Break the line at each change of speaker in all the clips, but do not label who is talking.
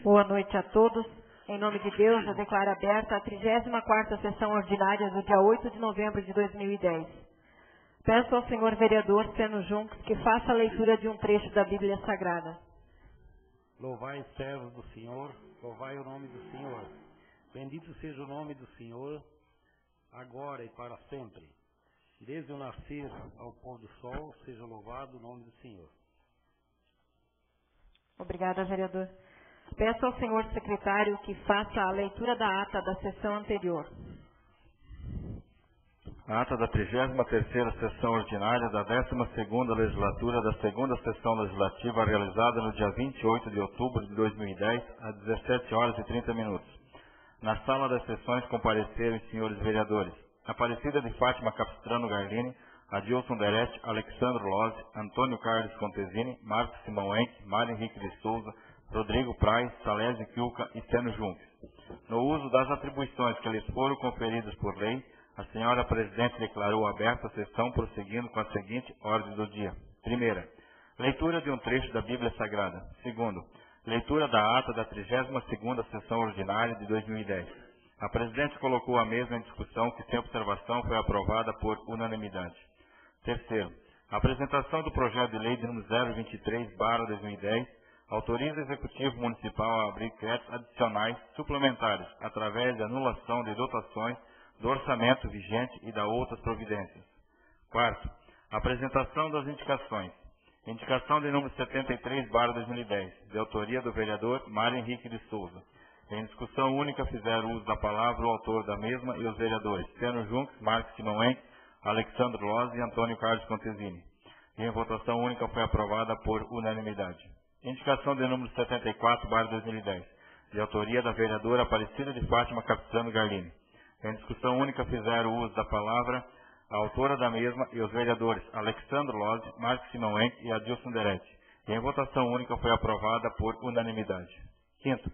Boa noite a todos. Em nome de Deus, eu declaro aberta a 34ª sessão ordinária do dia 8 de novembro de 2010. Peço ao senhor vereador Seno Junques que faça a leitura de um trecho da Bíblia Sagrada.
Louvai, servos do Senhor, louvai o nome do Senhor. Bendito seja o nome do Senhor, agora e para sempre. Desde o nascer ao pôr do sol, seja louvado o nome do Senhor.
Obrigada, vereador. Peço ao senhor secretário que faça a leitura da ata da sessão anterior.
A ata da 33ª sessão ordinária da 12ª legislatura da 2ª sessão legislativa realizada no dia 28 de outubro de 2010, às 17 horas e 30 minutos. Na sala das sessões compareceram os senhores vereadores Aparecida de Fátima Capistrano Garlini, Adilson Derete, Alexandro Lozzi, Antônio Carlos Contesini, Marcos Simão Henke, Mário Henrique de Souza, Rodrigo Praz, Salésio Quilca e Seno Junques. No uso das atribuições que lhes foram conferidas por lei, a senhora Presidente declarou aberta a sessão, prosseguindo com a seguinte ordem do dia. Primeira, leitura de um trecho da Bíblia Sagrada. Segundo, leitura da ata da 32ª sessão ordinária de 2010. A Presidente colocou a mesma em discussão que, sem observação, foi aprovada por unanimidade. Terceiro, a apresentação do projeto de lei de número 023/2010 autoriza o Executivo Municipal a abrir créditos adicionais suplementares através de anulação de dotações do orçamento vigente e da outras providências. Quarto, a apresentação das indicações. Indicação de número 73/2010, de autoria do vereador Mário Henrique de Souza. Em discussão única fizeram uso da palavra o autor da mesma e os vereadores Seno Junques, Marcos Simão Henke, Alexandre Lozzi e Antônio Carlos Contesini. E em votação única foi aprovada por unanimidade. Indicação de número 74/2010, de autoria da vereadora Aparecida de Fátima Capistrano Garlini. Em discussão única fizeram uso da palavra a autora da mesma e os vereadores Alexandre Lozzi, Marcos Simão Henke e Adilson Derete. E em votação única foi aprovada por unanimidade. Quinto,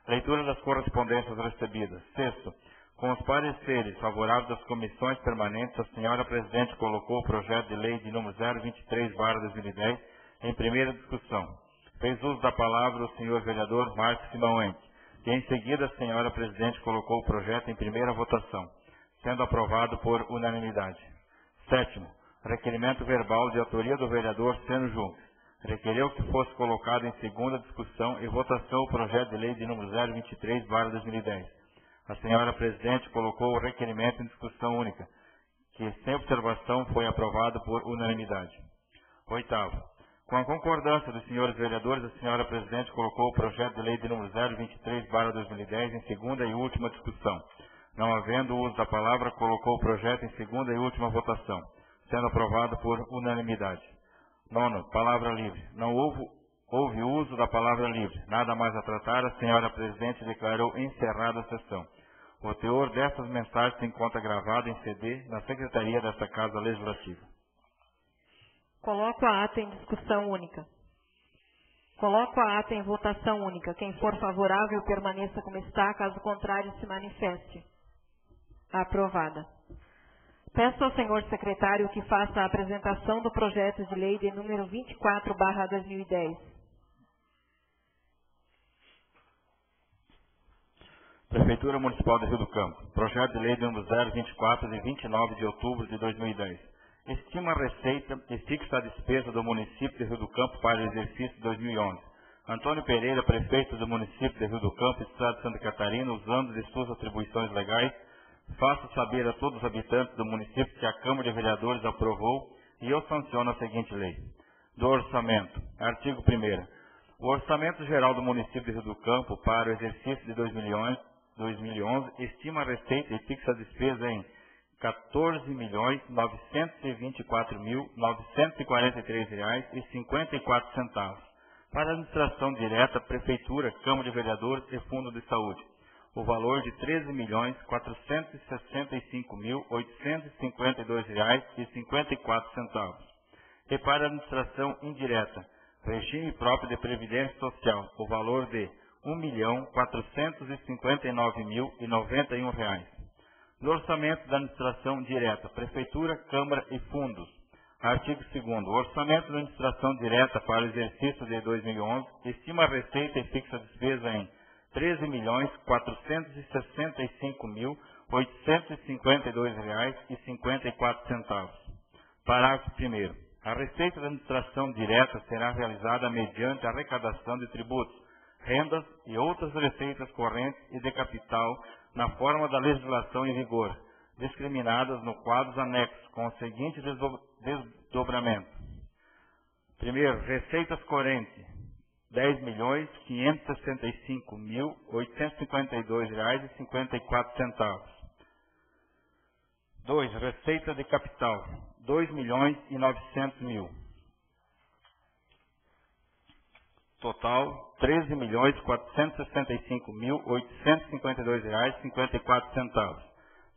leitura das correspondências recebidas. Sexto, com os pareceres favoráveis das comissões permanentes, a senhora Presidente colocou o projeto de lei de número 023/2010 em primeira discussão. Fez uso da palavra o senhor vereador Marcos Simão Henke, e em seguida a senhora Presidente colocou o projeto em primeira votação, sendo aprovado por unanimidade. Sétimo, requerimento verbal de autoria do vereador Seno Junques. Requereu que fosse colocado em segunda discussão e votação o projeto de lei de número 023/2010. A senhora Presidente colocou o requerimento em discussão única, que sem observação foi aprovado por unanimidade. Oitavo, com a concordância dos senhores vereadores, a senhora Presidente colocou o projeto de lei de número 023/2010 em segunda e última discussão. Não havendo uso da palavra, colocou o projeto em segunda e última votação, sendo aprovado por unanimidade. Nono, palavra livre. Não houve uso da palavra livre. Nada mais a tratar, a senhora Presidente declarou encerrada a sessão. O teor dessas mensagens se encontra gravado em CD na Secretaria desta Casa Legislativa.
Coloco a ata em discussão única. Coloco a ata em votação única. Quem for favorável permaneça como está, caso contrário se manifeste. Aprovada. Peço ao senhor secretário que faça a apresentação do projeto de lei de número 24/2010.
Prefeitura Municipal de Rio do Campo. Projeto de lei de número 024 de 29 de outubro de 2010. Estima a receita e fixa a despesa do município de Rio do Campo para o exercício de 2011. Antônio Pereira, prefeito do município de Rio do Campo, Estado de Santa Catarina, usando de suas atribuições legais, faço saber a todos os habitantes do município que a Câmara de Vereadores aprovou e eu sanciono a seguinte lei. Do orçamento. Artigo 1º. O Orçamento Geral do município de Rio do Campo para o exercício de 2011 estima a receita e fixa a despesa em R$ 14.924.943,54 para a administração direta, Prefeitura, Câmara de Vereadores e Fundo de Saúde. O valor de R$ 13.465.852,54. E para a administração indireta, regime próprio de previdência social, o valor de R$ 1.459.091. No orçamento da administração direta, Prefeitura, Câmara e Fundos. Artigo 2º. O orçamento da administração direta para o exercício de 2011 estima a receita e fixa a despesa em R$13.465.852,54. Parágrafo 1º. A receita da administração direta será realizada mediante a arrecadação de tributos, rendas e outras receitas correntes e de capital na forma da legislação em vigor, discriminadas no quadros anexos, com o seguinte desdobramento. Primeiro, receitas correntes, R$10.565.852,54. 2. Receita de capital, R$2.900.000. Total, R$13.465.852,54.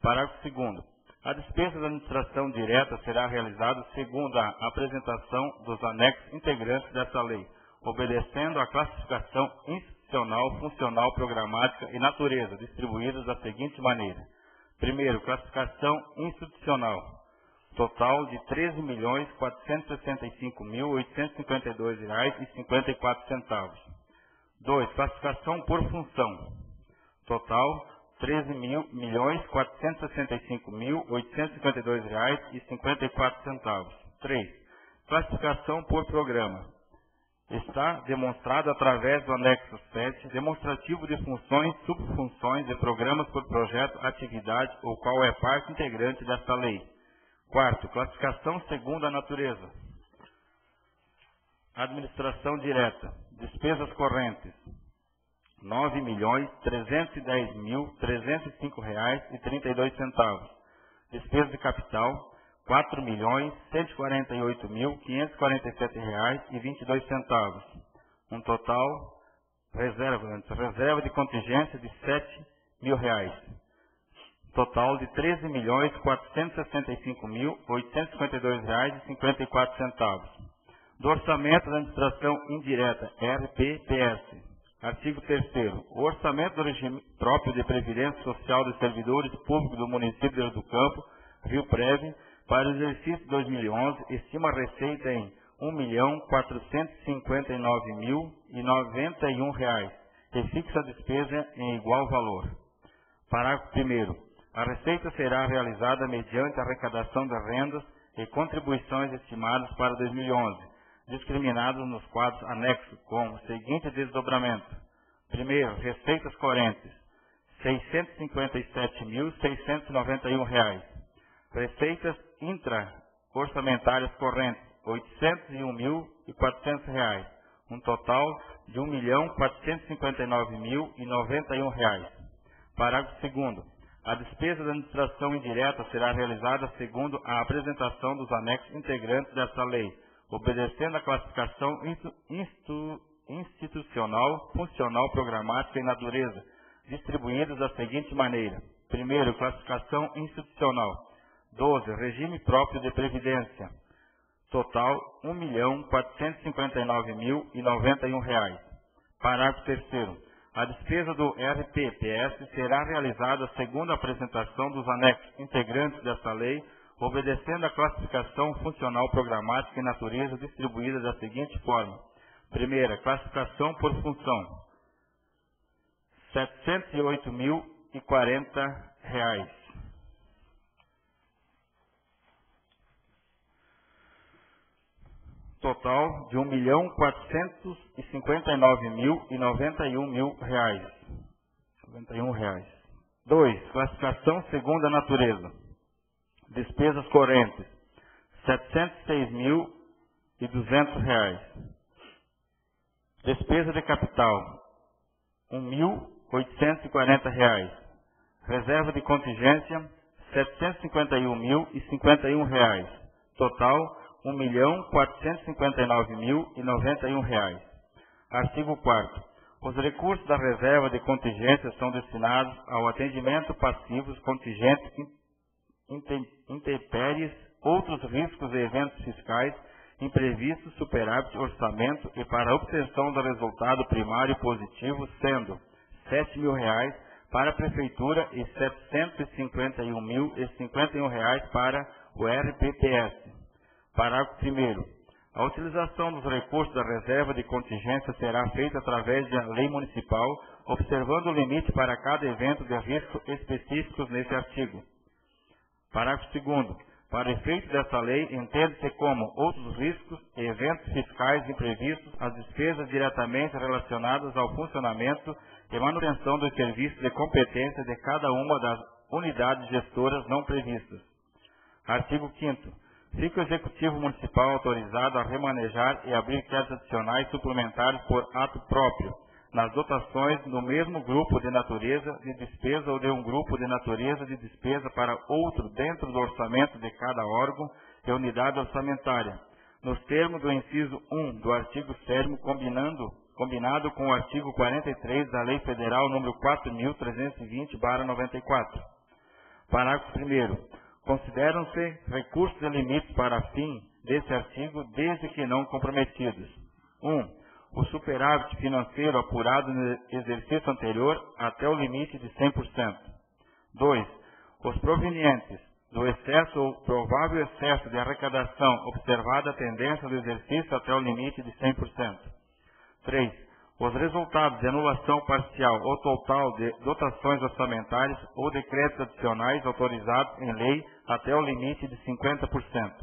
Parágrafo 2º. A despesa da administração direta será realizada segundo a apresentação dos anexos integrantes desta lei, obedecendo à classificação institucional, funcional, programática e natureza, distribuídas da seguinte maneira. Primeiro, classificação institucional. Total de R$13.465.852,54. 2. Classificação por função. Total, R$13.465.852,54. 3. Classificação por programa. Está demonstrado através do anexo 7, demonstrativo de funções, subfunções e programas por projeto, atividade, ou qual é parte integrante desta lei. 4. Classificação segundo a natureza. Administração direta. Despesas correntes. R$9.310.305,32. Despesas de capital. R$4.148.547,22. Um total, reserva de contingência de R$7.000. Total de R$13.465.852,54. Do orçamento da administração indireta, RPPS. Artigo 3º. O orçamento do regime próprio de previdência social dos servidores públicos do município de Rio do Campo, Rio Preve, para o exercício 2011, estima a receita em R$1.459.091 e fixa a despesa em igual valor. Parágrafo 1º. A receita será realizada mediante a arrecadação de rendas e contribuições estimadas para 2011, discriminados nos quadros anexos com o seguinte desdobramento. Primeiro, receitas correntes, R$657.691. Receitas intra-orçamentárias correntes, R$801.400. Um total de R$1.459.091. Parágrafo 2º. A despesa da administração indireta será realizada segundo a apresentação dos anexos integrantes desta lei, obedecendo à classificação institucional, funcional, programática e natureza, distribuídas da seguinte maneira. Primeiro, classificação institucional. 12. Regime próprio de previdência. Total, R$1.459.091. Parágrafo 3º. A despesa do RPPS será realizada segundo a apresentação dos anexos integrantes desta lei, obedecendo à classificação funcional, programática e natureza distribuída da seguinte forma. Primeira, classificação por função. R$708.040. Total de R$1.459.091. 2. Classificação segundo a natureza. Despesas correntes, R$706.200. Despesa de capital, R$1.840. Reserva de contingência, R$751.051. Total, R$1.459.091. Artigo 4º. Os recursos da reserva de contingência são destinados ao atendimento passivo dos contingentes intempéries, outros riscos e eventos fiscais, imprevistos, superávit, orçamento e para a obtenção do resultado primário positivo, sendo R$7.000 para a Prefeitura e R$751.051 para o RPPS. Parágrafo 1º. A utilização dos recursos da reserva de contingência será feita através da lei municipal observando o limite para cada evento de risco específicos nesse artigo. Parágrafo 2º. Para efeito desta lei, entende-se como outros riscos e eventos fiscais imprevistos as despesas diretamente relacionadas ao funcionamento e manutenção dos serviços de competência de cada uma das unidades gestoras não previstas. Artigo 5º. Fica o Executivo Municipal autorizado a remanejar e abrir créditos adicionais suplementares por ato próprio, nas dotações do mesmo grupo de natureza de despesa ou de um grupo de natureza de despesa para outro dentro do orçamento de cada órgão e unidade orçamentária, nos termos do inciso 1 do artigo 7º, combinado com o artigo 43 da Lei Federal nº 4.320/94. Parágrafo 1º. Consideram-se recursos e limites para fim desse artigo, desde que não comprometidos. 1. O superávit financeiro apurado no exercício anterior até o limite de 100%. 2. Os provenientes do excesso ou provável excesso de arrecadação, observada a tendência do exercício até o limite de 100%. 3. Os resultados de anulação parcial ou total de dotações orçamentárias ou de créditos adicionais autorizados em lei até o limite de 50%.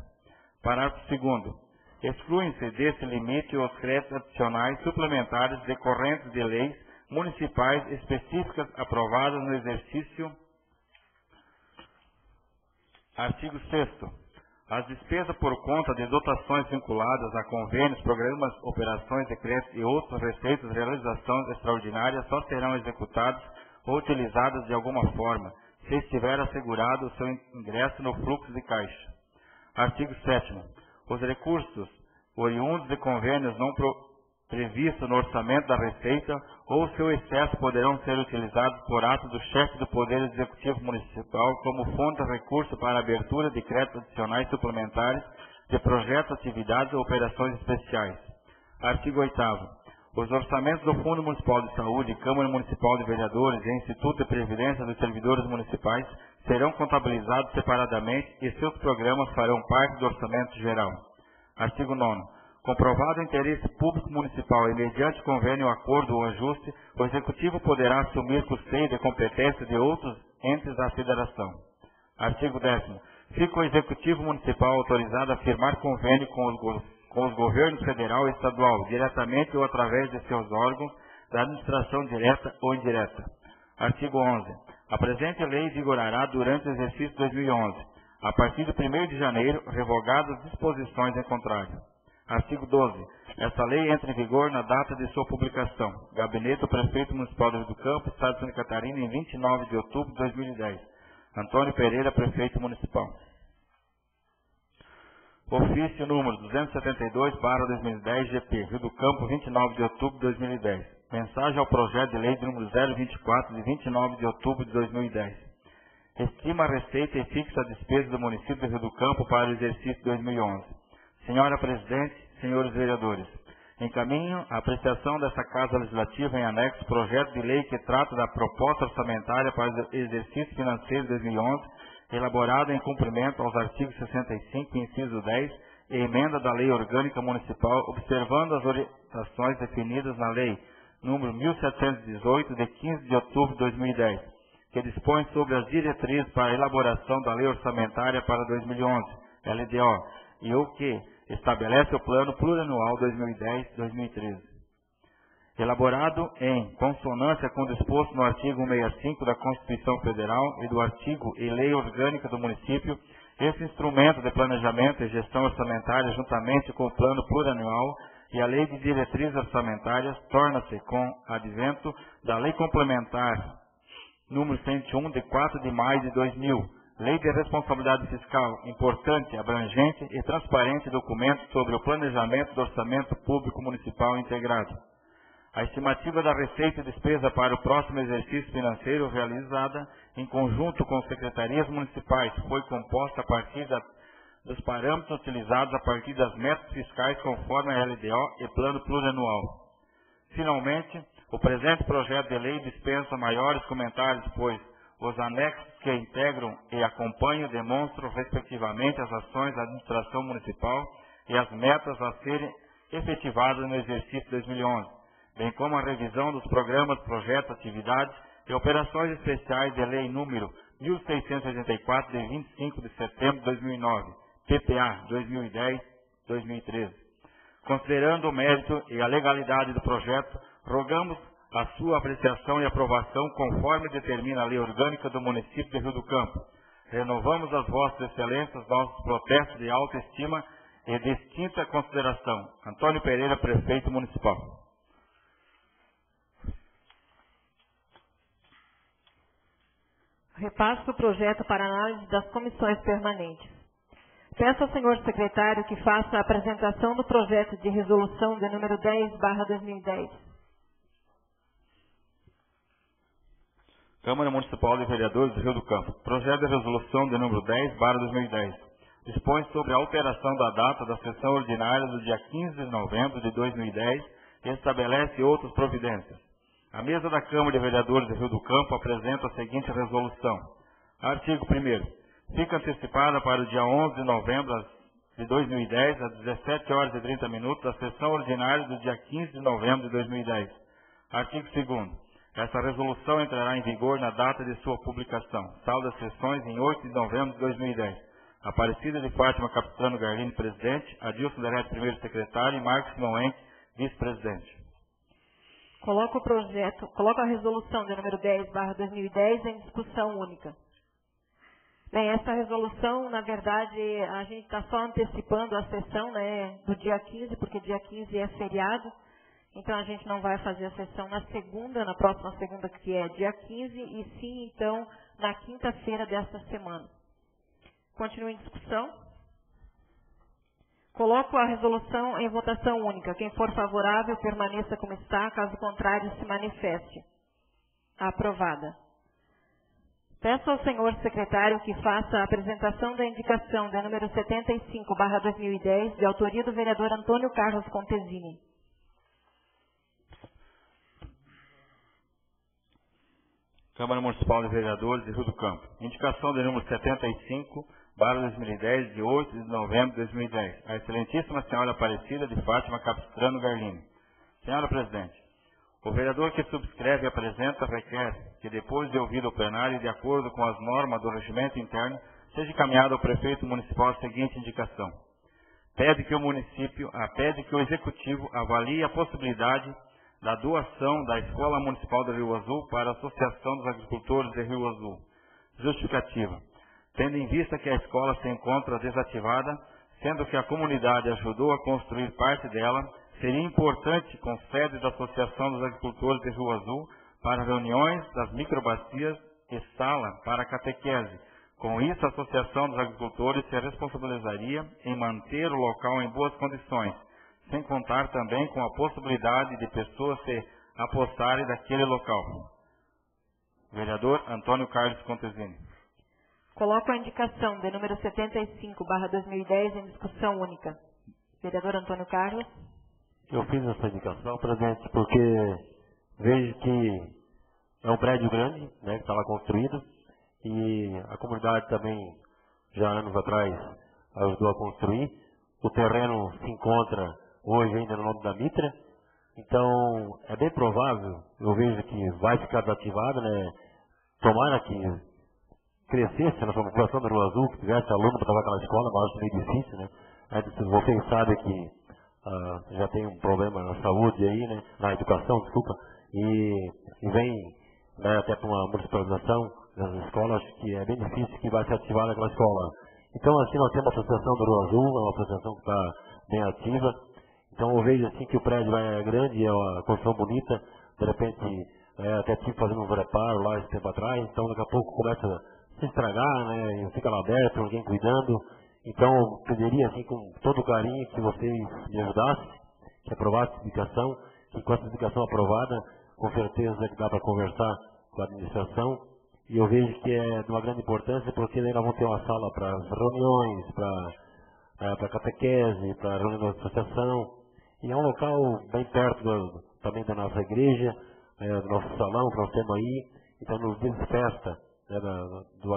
Parágrafo 2º. Excluem-se desse limite os créditos adicionais suplementares decorrentes de leis municipais específicas aprovadas no exercício. Artigo 6º. As despesas por conta de dotações vinculadas a convênios, programas, operações de crédito e outras receitas de realização extraordinária só serão executadas ou utilizadas de alguma forma, se estiver assegurado o seu ingresso no fluxo de caixa. Artigo 7º. Os recursos oriundos de convênios não previstos no orçamento da Receita ou seu excesso poderão ser utilizados por ato do chefe do Poder Executivo Municipal como fonte de recurso para a abertura de créditos adicionais suplementares de projetos, atividades ou operações especiais. Artigo 8º. Os orçamentos do Fundo Municipal de Saúde, Câmara Municipal de Vereadores e Instituto de Previdência dos Servidores Municipais serão contabilizados separadamente e seus programas farão parte do orçamento geral. Artigo 9º. Comprovado o interesse público municipal e mediante convênio, acordo ou ajuste, o Executivo poderá assumir custeio de competência de outros entes da Federação. Artigo 10º. Fica o Executivo Municipal autorizado a firmar convênio com os governos federal e estadual, diretamente ou através de seus órgãos da administração direta ou indireta. Artigo 11. A presente lei vigorará durante o exercício 2011, a partir de 1º de janeiro, revogadas as disposições em contrário. Artigo 12. Esta lei entra em vigor na data de sua publicação. Gabinete do Prefeito Municipal do Rio do Campo, Estado de Santa Catarina, em 29 de outubro de 2010. Antônio Pereira, Prefeito Municipal. Ofício número 272/2010, GP, Rio do Campo, 29 de outubro de 2010. Mensagem ao projeto de lei de número 024, de 29 de outubro de 2010. Estima a receita e fixa a despesa do município de Rio do Campo para o exercício 2011. Senhora Presidente, senhores vereadores, encaminho a apreciação desta Casa Legislativa em anexo projeto de lei que trata da proposta orçamentária para o exercício financeiro de 2011, elaborada em cumprimento aos artigos 65, inciso 10, e emenda da Lei Orgânica Municipal, observando as orientações definidas na Lei número 1718, de 15 de outubro de 2010, que dispõe sobre as diretrizes para a elaboração da Lei Orçamentária para 2011, LDO, e o que estabelece o Plano Plurianual 2010-2013. Elaborado em consonância com o disposto no artigo 165 da Constituição Federal e do artigo e Lei Orgânica do Município, esse instrumento de planejamento e gestão orçamentária, juntamente com o Plano Plurianual e a Lei de Diretrizes Orçamentárias, torna-se, com advento da Lei Complementar número 101, de 4 de maio de 2000, Lei de Responsabilidade Fiscal, importante, abrangente e transparente documento sobre o planejamento do orçamento público municipal integrado. A estimativa da receita e despesa para o próximo exercício financeiro, realizada em conjunto com secretarias municipais, foi composta a partir dos parâmetros utilizados a partir das metas fiscais conforme a LDO e Plano Plurianual. Finalmente, o presente projeto de lei dispensa maiores comentários, pois os anexos que integram e acompanham demonstram, respectivamente, as ações da administração municipal e as metas a serem efetivadas no exercício 2011, bem como a revisão dos programas, projetos, atividades e operações especiais de lei número 1684, de 25 de setembro de 2009, PPA 2010-2013. Considerando o mérito e a legalidade do projeto, rogamos a sua apreciação e aprovação conforme determina a lei orgânica do município de Rio do Campo. Renovamos às vossas excelências nossos protestos de alta estima e distinta consideração. Antônio Pereira, prefeito municipal.
Repasso o projeto para análise das comissões permanentes. Peço ao senhor secretário que faça a apresentação do projeto de resolução de número 10/2010.
Câmara Municipal de Vereadores do Rio do Campo. Projeto de resolução de número 10/2010. Dispõe sobre a alteração da data da sessão ordinária do dia 15 de novembro de 2010 e estabelece outras providências. A mesa da Câmara de Vereadores do Rio do Campo apresenta a seguinte resolução. Artigo 1º. Fica antecipada para o dia 11 de novembro de 2010, às 17h30, a sessão ordinária do dia 15 de novembro de 2010. Artigo 2º. Essa resolução entrará em vigor na data de sua publicação. Sala das sessões em 8 de novembro de 2010. Aparecida de Fátima Capistrano Garlini, presidente. Adilson Derete, primeiro secretário. E Marcos Moen, vice-presidente.
Coloco a resolução de número 10/2010 em discussão única. Bem, essa resolução, na verdade, a gente está só antecipando a sessão, né, do dia 15, porque dia 15 é feriado. Então, a gente não vai fazer a sessão na próxima segunda, que é dia 15, e sim, então, na quinta-feira desta semana. Continua em discussão. Coloco a resolução em votação única. Quem for favorável, permaneça como está. Caso contrário, se manifeste. Aprovada. Peço ao senhor secretário que faça a apresentação da indicação da número 75/2010, de autoria do vereador Antônio Carlos Contesini.
Câmara Municipal de Vereadores de Rio do Campo. Indicação de número 75/2010, de 8 de novembro de 2010. A excelentíssima senhora Aparecida de Fátima Capistrano Garlini. Senhora Presidente, o vereador que subscreve e apresenta requer que, depois de ouvido o plenário e de acordo com as normas do regimento interno, seja encaminhado ao prefeito municipal a seguinte indicação. Pede que o Executivo avalie a possibilidade da doação da Escola Municipal do Rio Azul para a Associação dos Agricultores de Rio Azul. Justificativa. Tendo em vista que a escola se encontra desativada, sendo que a comunidade ajudou a construir parte dela, seria importante, com sede da Associação dos Agricultores de Rio Azul, para reuniões das microbacias e sala para catequese. Com isso, a Associação dos Agricultores se responsabilizaria em manter o local em boas condições, sem contar também com a possibilidade de pessoas se apossarem daquele local. Vereador Antônio Carlos Contesini.
Coloco a indicação de número 75/2010 em discussão única. Vereador Antônio Carlos.
Eu fiz essa indicação, presidente, porque vejo que é um prédio grande, né, que está lá construído, e a comunidade também, já anos atrás, ajudou a construir. O terreno se encontra hoje ainda no nome da Mitra, então é bem provável, eu vejo que vai ficar desativado, né, tomara que crescesse na população do Rio Azul, que tivesse aluno para trabalhar naquela escola, mas acho meio difícil, né, vocês sabem que já tem um problema na saúde aí, né, na educação, desculpa, e vem, né, até para uma municipalização das escolas, que é bem difícil que vai se ativar naquela escola. Então, assim, nós temos a Associação do Rio Azul, é uma associação que está bem ativa, então eu vejo assim que o prédio é grande, é uma construção bonita, de repente, até tive fazendo um reparo lá esse tempo atrás, então daqui a pouco começa a se estragar, né, e fica lá aberto, ninguém cuidando. Então, eu pediria, assim, com todo carinho, que vocês me ajudassem, que aprovassem a indicação, que com essa indicação aprovada, com certeza que dá para conversar com a administração. E eu vejo que é de uma grande importância, porque daí nós vamos ter uma sala para reuniões, para catequese, para reunião da associação. E é um local bem perto também da nossa igreja, do nosso salão que nós temos aí. Então, nos dias de festa, né,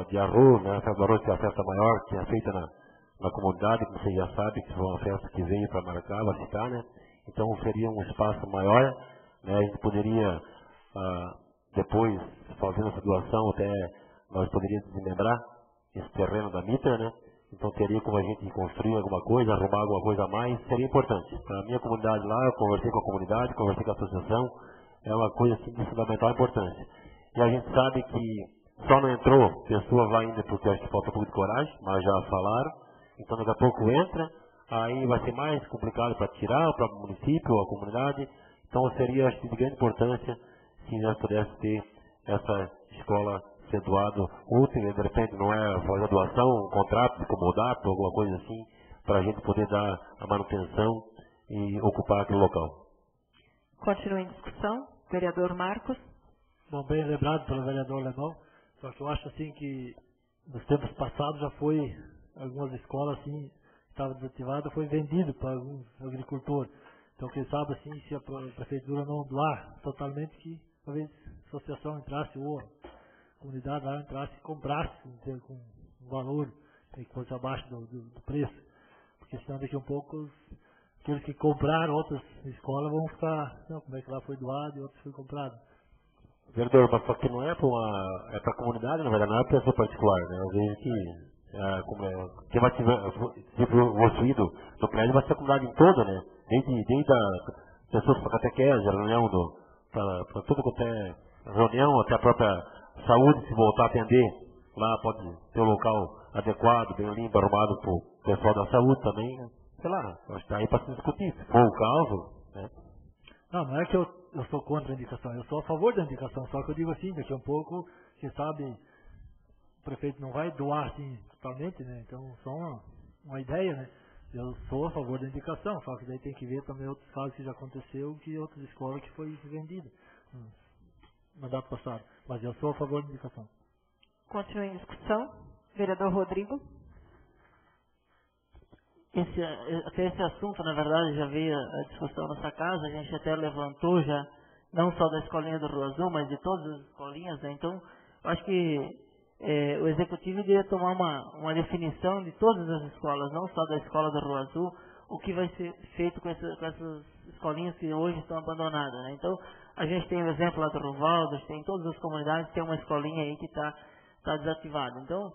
de arroz, né, a festa do arroz, que é a festa maior, que é feita na comunidade, como vocês já sabem, que foi uma festa que veio para marcar, vai ficar, né? Então seria um espaço maior, né? A gente poderia, depois, fazendo essa doação, até nós poderíamos desmembrar esse terreno da Mitra, né? Então teria como a gente construir alguma coisa, arrumar alguma coisa a mais, seria importante. Para a minha comunidade lá, eu conversei com a comunidade, conversei com a associação, é uma coisa assim, de fundamental importância. E a gente sabe que só não entrou pessoas lá ainda porque acho que falta um pouco de coragem, mas já falaram. Então daqui a pouco entra, aí vai ser mais complicado para tirar o próprio município, a comunidade. Então seria, acho que, de grande importância se nós pudéssemos ter essa escola ser doado útil, de repente não é fazer a doação, um contrato de comodato, alguma coisa assim, para a gente poder dar a manutenção e ocupar aquele local.
Continua em discussão. Vereador Marcos.
Bom, bem lembrado pelo vereador Alemão, só que eu acho assim que nos tempos passados já foi, algumas escolas assim, estavam desativadas, foi vendido para alguns agricultores. Então quem sabe assim, se a prefeitura não doar totalmente, que talvez a associação entrasse ou a comunidade lá entrasse e comprasse com um valor que fosse abaixo do preço. Porque senão daqui a um pouco aqueles que compraram outras escolas vão ficar, não, como é que lá foi doado e outros foi comprado.
Vereador, mas só que não é para a comunidade, na verdade, não é para pessoa particular, né? Eu vejo que quem vai ser possuído no prédio vai ser a comunidade toda, né? Desde as pessoas para catequese, a reunião, para tudo quanto é reunião, até a própria saúde, se voltar a atender, lá pode ter um local adequado, bem limpo, arrumado para o pessoal da saúde também, né? Sei lá, acho que está aí para se discutir, se for o caso, né?
Não é que eu sou contra a indicação, eu sou a favor da indicação, só que eu digo assim, daqui a um pouco, quem sabe, o prefeito não vai doar assim totalmente, né? Então, só uma ideia, né? Eu sou a favor da indicação, só que daí tem que ver também outros casos que já aconteceu, que outras escolas que foi vendida no mandato passado. Mas eu sou a favor da indicação.
Continua em discussão. Vereador Rodrigo.
Até esse assunto, na verdade, já veio a discussão nessa casa, a gente até levantou já, não só da escolinha do Rio Azul, mas de todas as escolinhas, né? Então, eu acho que o Executivo deveria tomar uma definição de todas as escolas, não só da escola do Rio Azul, o que vai ser feito com essas escolinhas que hoje estão abandonadas, né? Então, a gente tem o exemplo lá do Rovaldo, tem em todas as comunidades, tem uma escolinha aí que está desativada. Então,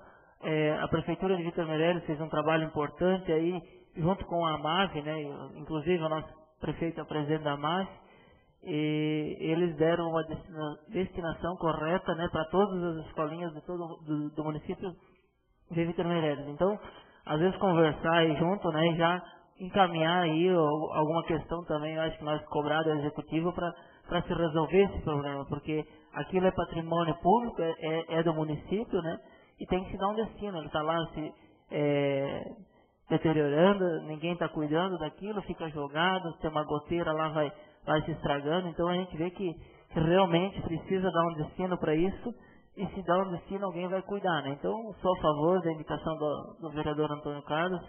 a Prefeitura de Vítor Meirelles fez um trabalho importante aí, junto com a AMAV, né? Inclusive o nosso prefeito é o presidente da AMAV, e eles deram uma destinação correta, né, para todas as escolinhas do município de Vítor Meirelles. Então, às vezes conversar aí junto, né, e já encaminhar aí alguma questão também, eu acho que nós cobrar do Executivo para se resolver esse problema, porque aquilo é patrimônio público, é do município, né, e tem que se dar um destino. Ele está lá se deteriorando, ninguém está cuidando daquilo, fica jogado, tem uma goteira lá, vai se estragando. Então a gente vê que realmente precisa dar um destino para isso, e se dá um destino alguém vai cuidar, né? Então sou a favor da indicação do vereador Antônio Carlos,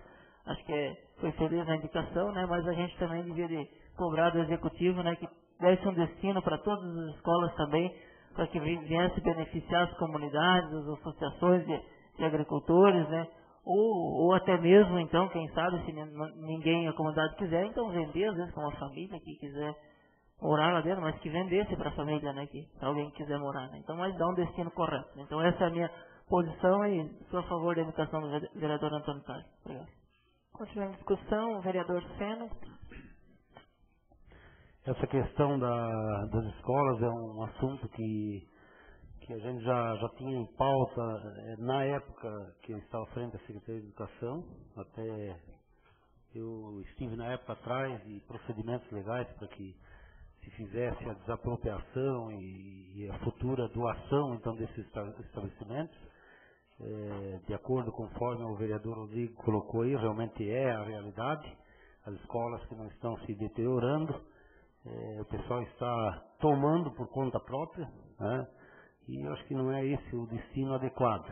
acho que foi feliz na indicação, né? Mas a gente também deveria cobrar do Executivo, né, que desse um destino para todas as escolas também, para que viesse beneficiar as comunidades, as associações de agricultores, né? Ou até mesmo, então, quem sabe, se ninguém, a comunidade quiser, então vender, às vezes, para uma família que quiser morar lá dentro, mas que vendesse para a família, né, que alguém quiser morar, né? Então, mas dá um destino correto. Então, essa é a minha posição e sou a favor da indicação do vereador Antônio Carlos. Obrigado.
Continua em discussão, o vereador Sena.
Essa questão das escolas é um assunto que a gente já tinha em pauta na época que eu estava frente à Secretaria de Educação. Até eu estive na época atrás de procedimentos legais para que se fizesse a desapropriação e a futura doação então desses estabelecimentos. De acordo conforme o vereador Rodrigo colocou aí, realmente é a realidade. As escolas que não estão se deteriorando, o pessoal está tomando por conta própria, né? E eu acho que não é esse o destino adequado.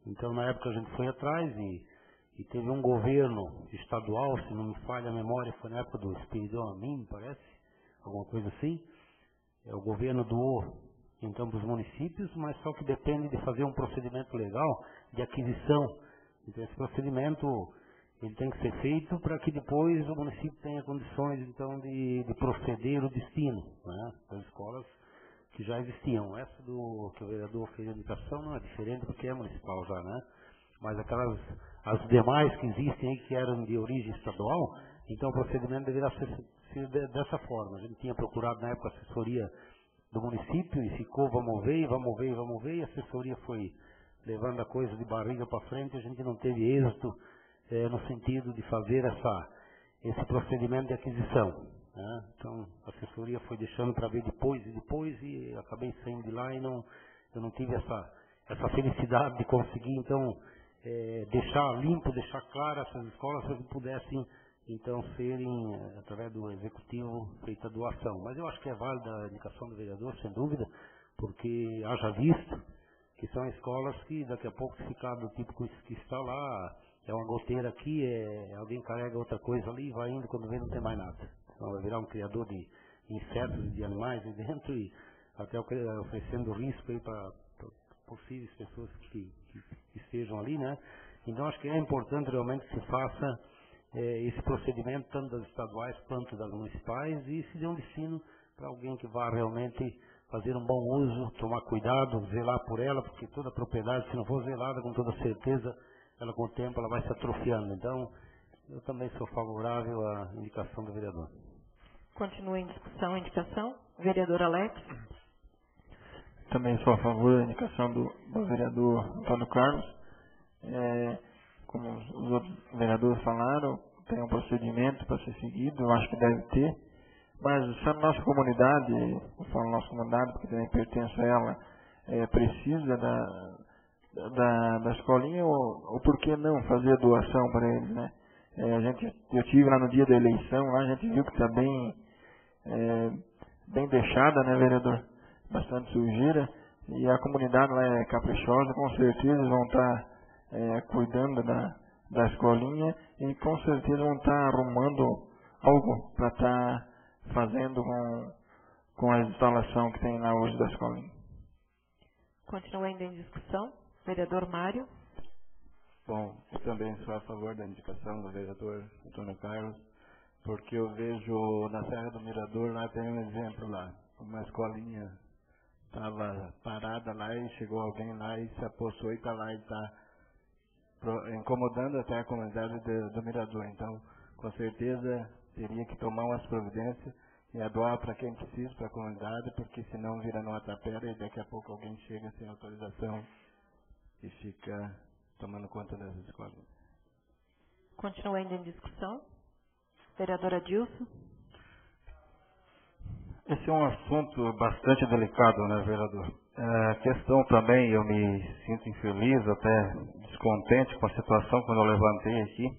Então, na época a gente foi atrás e teve um governo estadual, se não me falha a memória, foi na época do Espiridão Amin, parece, alguma coisa assim. O governo doou então para os municípios, mas só que depende de fazer um procedimento legal de aquisição. Então, esse procedimento, Ele tem que ser feito para que depois o município tenha condições, então, de proceder o destino, né, das escolas que já existiam. Essa que o vereador fez a indicação não é diferente porque é municipal já, né? Mas as demais que existem aí, que eram de origem estadual, então o procedimento deverá ser dessa forma. A gente tinha procurado na época a assessoria do município e ficou, vamos ver, e a assessoria foi levando a coisa de barriga para frente, a gente não teve êxito no sentido de fazer esse procedimento de aquisição, né? Então a assessoria foi deixando para ver depois e acabei saindo de lá e eu não tive essa felicidade de conseguir, então, deixar limpo, deixar claro essas escolas para que pudessem, então, serem, através do executivo, feita a doação. Mas eu acho que é válida a indicação do vereador, sem dúvida, porque haja visto que são escolas que daqui a pouco, se ficar do tipo que está lá, é uma goteira aqui, alguém carrega outra coisa ali, vai indo, quando vê não tem mais nada. Então vai virar um criador de insetos e de animais aí dentro e até oferecendo risco aí para possíveis pessoas que estejam ali, né? Então acho que é importante realmente que se faça esse procedimento, tanto das estaduais quanto das municipais, e se dê um destino para alguém que vá realmente fazer um bom uso, tomar cuidado, zelar por ela, porque toda propriedade, se não for zelada, com toda certeza, ela com o tempo ela vai se atrofiando. Então, eu também sou favorável à indicação do vereador.
Continua em discussão a indicação. Vereador Alex.
Também sou a favor da indicação do vereador Antônio Carlos. Como os outros vereadores falaram, tem um procedimento para ser seguido, eu acho que deve ter. Mas se a nossa comunidade, eu falo nossa comunidade porque também pertenço a ela, precisa da escolinha, ou por que não fazer a doação para eles, né? Eu estive lá no dia da eleição, lá a gente viu que está bem deixada, né, vereador? Bastante sujeira, e a comunidade lá é caprichosa, com certeza vão estar cuidando da escolinha e com certeza vão estar arrumando algo para estar fazendo com a instalação que tem lá hoje da escolinha.
Continua ainda em discussão. Vereador Mário.
Bom, eu também sou a favor da indicação do vereador Antônio Carlos, porque eu vejo na Serra do Mirador, lá tem um exemplo lá, uma escolinha estava parada lá e chegou alguém lá e se apossou e está lá e está incomodando até a comunidade do Mirador. Então, com certeza, teria que tomar umas providências e doar para quem precisa, para a comunidade, porque senão vira numa tapera e daqui a pouco alguém chega sem autorização e fica tomando conta dessas escolas.
Continua ainda em discussão. Vereadora Dilson.
Esse é um assunto bastante delicado, né, vereador? A questão também, eu me sinto infeliz, até descontente com a situação quando eu levantei aqui,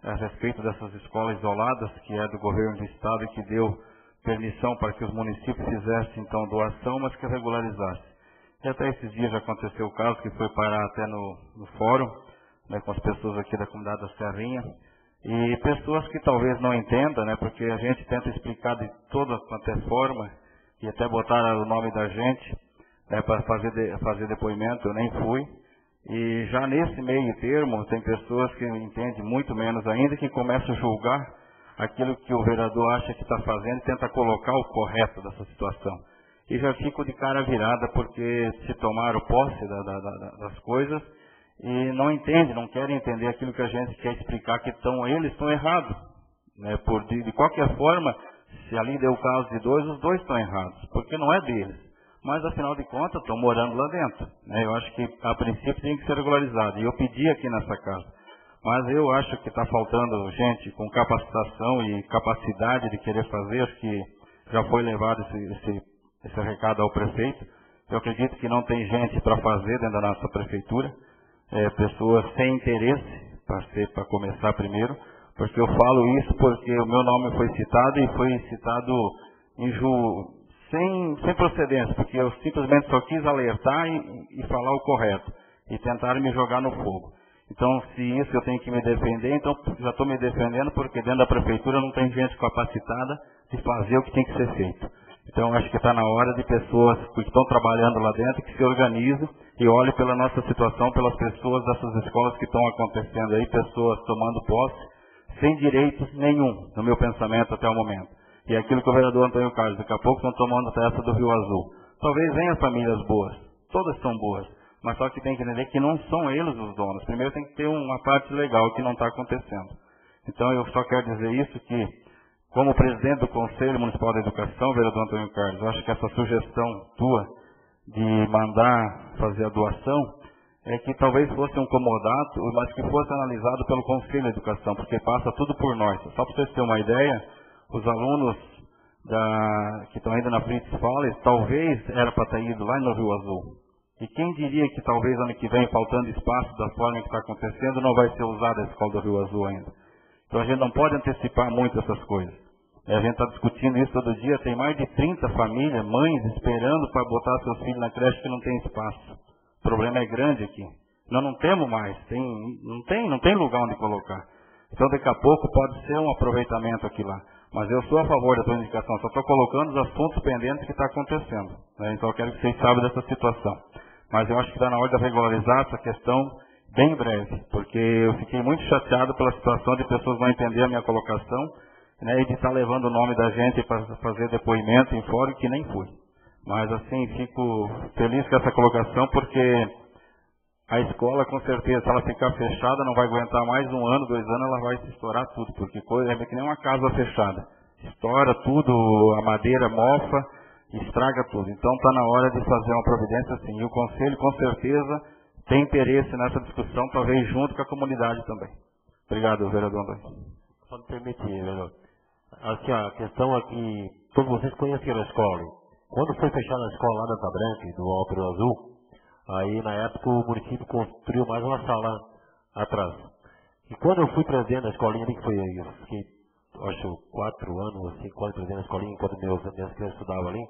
a respeito dessas escolas isoladas, que é do governo do estado e que deu permissão para que os municípios fizessem, então, doação, mas que regularizassem. E até esses dias já aconteceu o caso, que foi parar até no fórum, né, com as pessoas aqui da comunidade da Serrinha, e pessoas que talvez não entendam, né, porque a gente tenta explicar de toda quanto é forma, e até botar o nome da gente, né, para fazer depoimento, eu nem fui. E já nesse meio termo, tem pessoas que entendem muito menos ainda, que começam a julgar aquilo que o vereador acha que está fazendo e tenta colocar o correto dessa situação. E já fico de cara virada porque se tomaram posse das coisas e não entendem, não querem entender aquilo que a gente quer explicar, que eles estão errados. Né? De qualquer forma, se ali deu o caso de dois, os dois estão errados, porque não é deles. Mas, afinal de contas, estão morando lá dentro. Né? Eu acho que, a princípio, tem que ser regularizado. E eu pedi aqui nessa casa. Mas eu acho que está faltando gente com capacitação e capacidade de querer fazer. Acho que já foi levado esse recado ao prefeito. Eu acredito que não tem gente para fazer dentro da nossa prefeitura. Pessoas sem interesse, para começar primeiro. Porque eu falo isso porque o meu nome foi citado e foi citado sem procedência, porque eu simplesmente só quis alertar e falar o correto, e tentar me jogar no fogo. Então, se isso eu tenho que me defender, então já estou me defendendo, porque dentro da prefeitura não tem gente capacitada de fazer o que tem que ser feito. Então, acho que está na hora de pessoas que estão trabalhando lá dentro, que se organizem e olhem pela nossa situação, pelas pessoas dessas escolas que estão acontecendo aí, pessoas tomando posse, sem direitos nenhum, no meu pensamento até o momento. E é aquilo que o vereador Antônio Carlos, daqui a pouco estão tomando essa do Rio Azul. Talvez venham famílias boas, todas são boas, mas só que tem que entender que não são eles os donos. Primeiro tem que ter uma parte legal que não está acontecendo. Então, eu só quero dizer isso, que como presidente do Conselho Municipal da Educação, vereador Antônio Carlos, eu acho que essa sugestão tua de mandar fazer a doação é que talvez fosse um comodato, mas que fosse analisado pelo Conselho de Educação, porque passa tudo por nós. Só para vocês terem uma ideia, os alunos que estão ainda na Fritz Falles, talvez era para ter ido lá no Rio Azul. E quem diria que talvez ano que vem, faltando espaço da forma que está acontecendo, não vai ser usada a escola do Rio Azul ainda. Então a gente não pode antecipar muito essas coisas. A gente está discutindo isso todo dia, tem mais de 30 famílias, mães, esperando para botar seus filhos na creche que não tem espaço. O problema é grande aqui. Nós não temos mais, não tem lugar onde colocar. Então daqui a pouco pode ser um aproveitamento aqui lá. Mas eu sou a favor da tua indicação, só estou colocando os assuntos pendentes que está acontecendo. Né? Então eu quero que vocês saibam dessa situação. Mas eu acho que está na hora de regularizar essa questão bem breve, porque eu fiquei muito chateado pela situação de pessoas não entender a minha colocação, né, e de estar levando o nome da gente para fazer depoimento em fórum, que nem fui. Mas assim, fico feliz com essa colocação, porque a escola, com certeza, se ela ficar fechada, não vai aguentar mais 1 ano, 2 anos, ela vai se estourar tudo, porque é que nem uma casa fechada. Estoura tudo, a madeira mofa, estraga tudo. Então está na hora de fazer uma providência assim. E o Conselho, com certeza, tem interesse nessa discussão, talvez junto com a comunidade também. Obrigado, vereador André.
Só me permitir, vereador. Assim, a questão é que todos vocês conheceram a escola. Quando foi fechada a escola lá da Anta Branca, do Alto Rio Azul, aí na época o município construiu mais uma sala atrás. E quando eu fui presidente da escolinha ali, que foi, eu fiquei, acho, 4 anos, 5 anos presidente da escolinha, enquanto minhas crianças estudavam ali,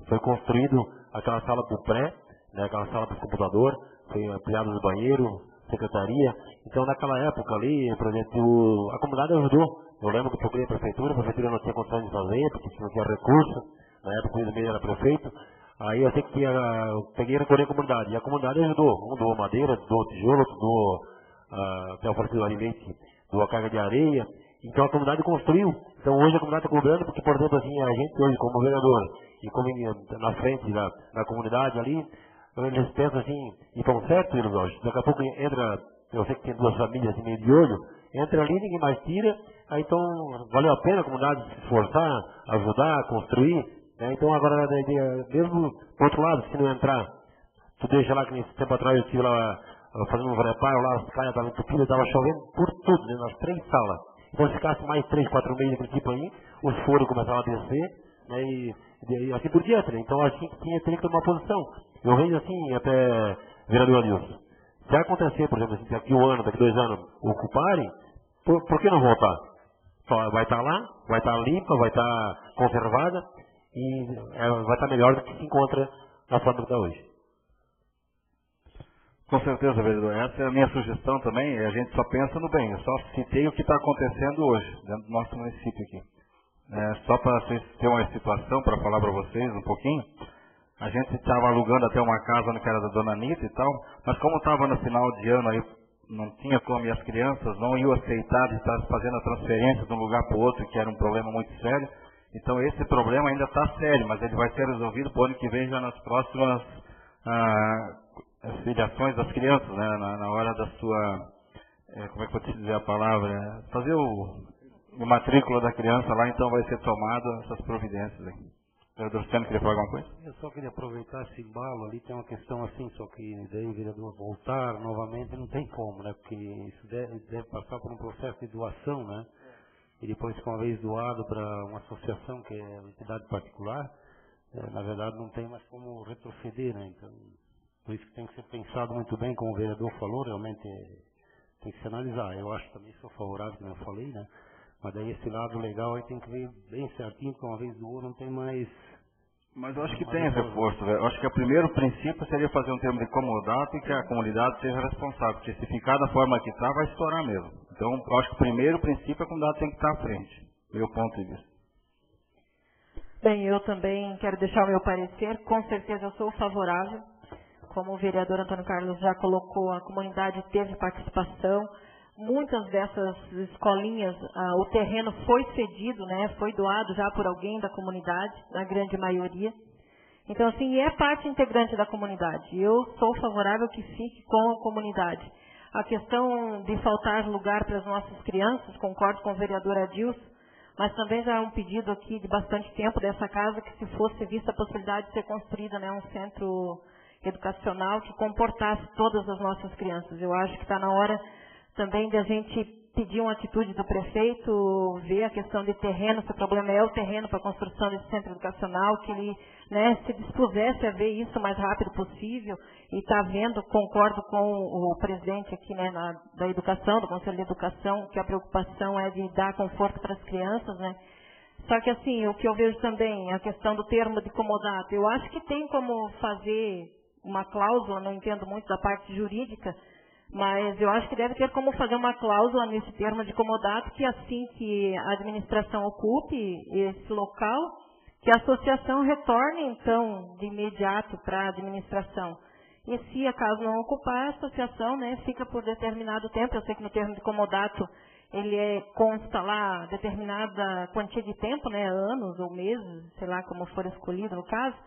foi construído aquela sala para o pré, né, aquela sala para o computador, foi ampliado os banheiros, secretaria. Então naquela época ali, por exemplo, a comunidade ajudou. Eu lembro que eu procurei a prefeitura não tinha condições de fazer, porque não tinha recurso, na época o Luiz era prefeito. Aí eu sei que eu peguei e recolhi a comunidade, e a comunidade ajudou. Um doou madeira, doou tijolo, outro doou a oferta do alimento, doou a carga de areia. Então a comunidade construiu. Então hoje a comunidade está cobrando, porque, por exemplo, assim, a gente hoje como vereador, e como na frente da comunidade ali, eles pensam assim, e estão certos eles hoje. Daqui a pouco entra, eu sei que tem 2 famílias assim meio de olho, entra ali, ninguém mais tira, aí então valeu a pena a comunidade se esforçar, ajudar, construir, né? Então agora, mesmo por outro lado, se não entrar, tu deixa lá, que nesse tempo atrás eu estive lá fazendo um preparo lá, as calhas estavam entupidas, estava chovendo por tudo, né, nas 3 salas. Então se ficasse mais 3, 4 meses naquele tipo aí, os foros começavam a descer, né, e assim por diante, né? Então assim teria que tomar posição. Eu vejo assim, até vereador Nilson, se acontecer, por exemplo, daqui 1 ano, daqui 2 anos, ocuparem, por que não voltar? Vai estar lá, vai estar limpa, vai estar conservada e vai estar melhor do que se encontra na forma que está hoje.
Com certeza, vereador. Essa é a minha sugestão também, a gente só pensa no bem. Eu só citei o que está acontecendo hoje, dentro do nosso município aqui. Só para vocês terem uma situação, para falar para vocês um pouquinho, a gente estava alugando até uma casa que era da dona Anitta e tal, mas como estava no final de ano, aí não tinha como, e as crianças não iam aceitar de estar fazendo a transferência de um lugar para o outro, que era um problema muito sério. Então esse problema ainda está sério, mas ele vai ser resolvido para o ano que vem, já nas próximas filiações das crianças, né? Na hora da sua, como é que eu vou te dizer a palavra? Fazer o matrícula da criança lá, então vai ser tomado essas providências aí. O vereador Luciano queria falar alguma coisa?
Eu só queria aproveitar esse embalo ali, tem uma questão assim, só que daí o vereador voltar novamente não tem como, né? Porque isso deve passar por um processo de doação, né? E depois, uma vez doado para uma associação, que é uma entidade particular, na verdade não tem mais como retroceder, né? Então, por isso que tem que ser pensado muito bem, como o vereador falou, realmente tem que se analisar. Eu acho também, sou favorável, como eu falei, né? Mas daí esse lado legal aí tem que ver bem certinho, porque uma vez doou não tem mais...
Mas eu acho que tem reforço, velho. Eu acho que o primeiro princípio seria fazer um termo de comodato e que a comunidade seja responsável, porque se ficar da forma que está, vai estourar mesmo. Então, eu acho que o primeiro princípio é que a comunidade tem que estar à frente, meu ponto de vista.
Bem, eu também quero deixar o meu parecer. Com certeza eu sou favorável. Como o vereador Antônio Carlos já colocou, a comunidade teve participação. Muitas dessas escolinhas, o terreno foi cedido, né, foi doado já por alguém da comunidade, na grande maioria. Então, assim, é parte integrante da comunidade. Eu sou favorável que fique com a comunidade. A questão de faltar lugar para as nossas crianças, concordo com o vereador Adilson, mas também já é um pedido aqui de bastante tempo dessa casa que se fosse vista a possibilidade de ser construída, né, um centro educacional que comportasse todas as nossas crianças. Eu acho que está na hora também de a gente pedir uma atitude do prefeito, ver a questão de terreno, se o problema é o terreno para a construção desse centro educacional, que ele, né, se dispusesse a ver isso o mais rápido possível. E está vendo, concordo com o presidente aqui, né, da educação, do Conselho de Educação, que a preocupação é de dar conforto para as crianças, né. Só que assim, o que eu vejo também, a questão do termo de comodato, eu acho que tem como fazer uma cláusula, não entendo muito da parte jurídica, mas eu acho que deve ter como fazer uma cláusula nesse termo de comodato que assim que a administração ocupe esse local, que a associação retorne, então, de imediato para a administração. E se acaso não ocupar, a associação, né, fica por determinado tempo. Eu sei que no termo de comodato ele consta lá determinada quantia de tempo, né, anos ou meses, sei lá como for escolhido no caso.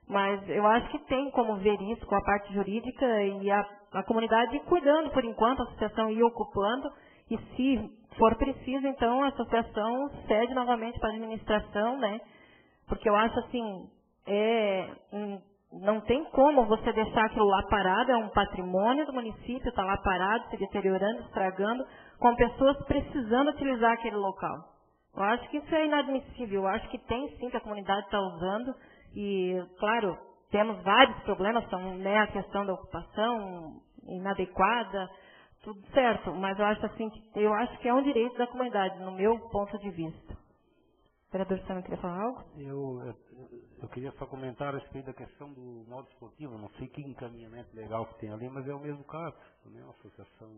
Mas eu acho que tem como ver isso com a parte jurídica e a comunidade ir cuidando por enquanto, a associação ir ocupando, e se for preciso, então a associação cede novamente para a administração, né? Porque eu acho assim, não tem como você deixar aquilo lá parado, é um patrimônio do município, está lá parado, se deteriorando, estragando, com pessoas precisando utilizar aquele local. Eu acho que isso é inadmissível, eu acho que tem sim que a comunidade está usando. E, claro, temos vários problemas, são, né, a questão da ocupação inadequada, tudo certo, mas eu acho assim, que é um direito da comunidade, no meu ponto de vista. O vereador Sam queria falar algo?
Eu queria só comentar a respeito da questão do modo esportivo, não sei que encaminhamento legal que tem ali, mas é o mesmo caso, né, uma associação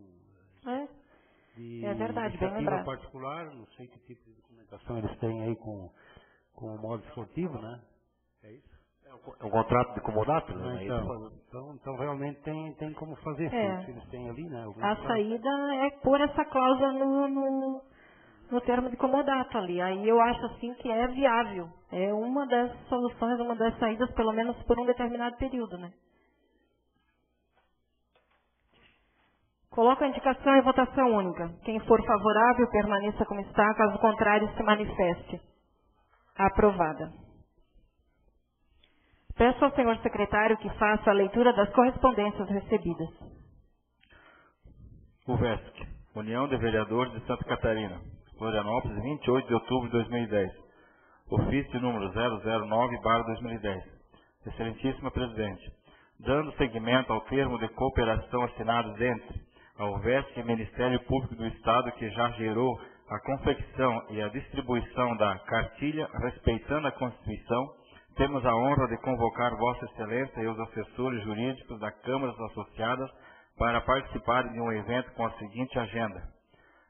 de
é verdade, bem
iniciativa
lembrado.
particular, não sei que tipo de documentação eles têm aí com o modo esportivo, né? É isso?
É um contrato de comodato, né?
Então realmente tem como fazer, se eles têm ali, né?
A saída é pôr essa cláusula no termo de comodato ali. Aí eu acho assim que é viável. É uma das soluções, uma das saídas, pelo menos por um determinado período, né? Coloco a indicação em votação única. Quem for favorável, permaneça como está. Caso contrário, se manifeste. Aprovada. Peço ao senhor secretário que faça a leitura das correspondências recebidas.
UVESC, União de Vereadores de Santa Catarina, Florianópolis, 28 de outubro de 2010. Ofício número 009/2010. Excelentíssima Presidente, dando seguimento ao termo de cooperação assinados entre a UVESC e o Ministério Público do Estado, que já gerou a confecção e a distribuição da cartilha respeitando a Constituição, temos a honra de convocar Vossa Excelência e os assessores jurídicos da Câmara Associadas para participarem de um evento com a seguinte agenda.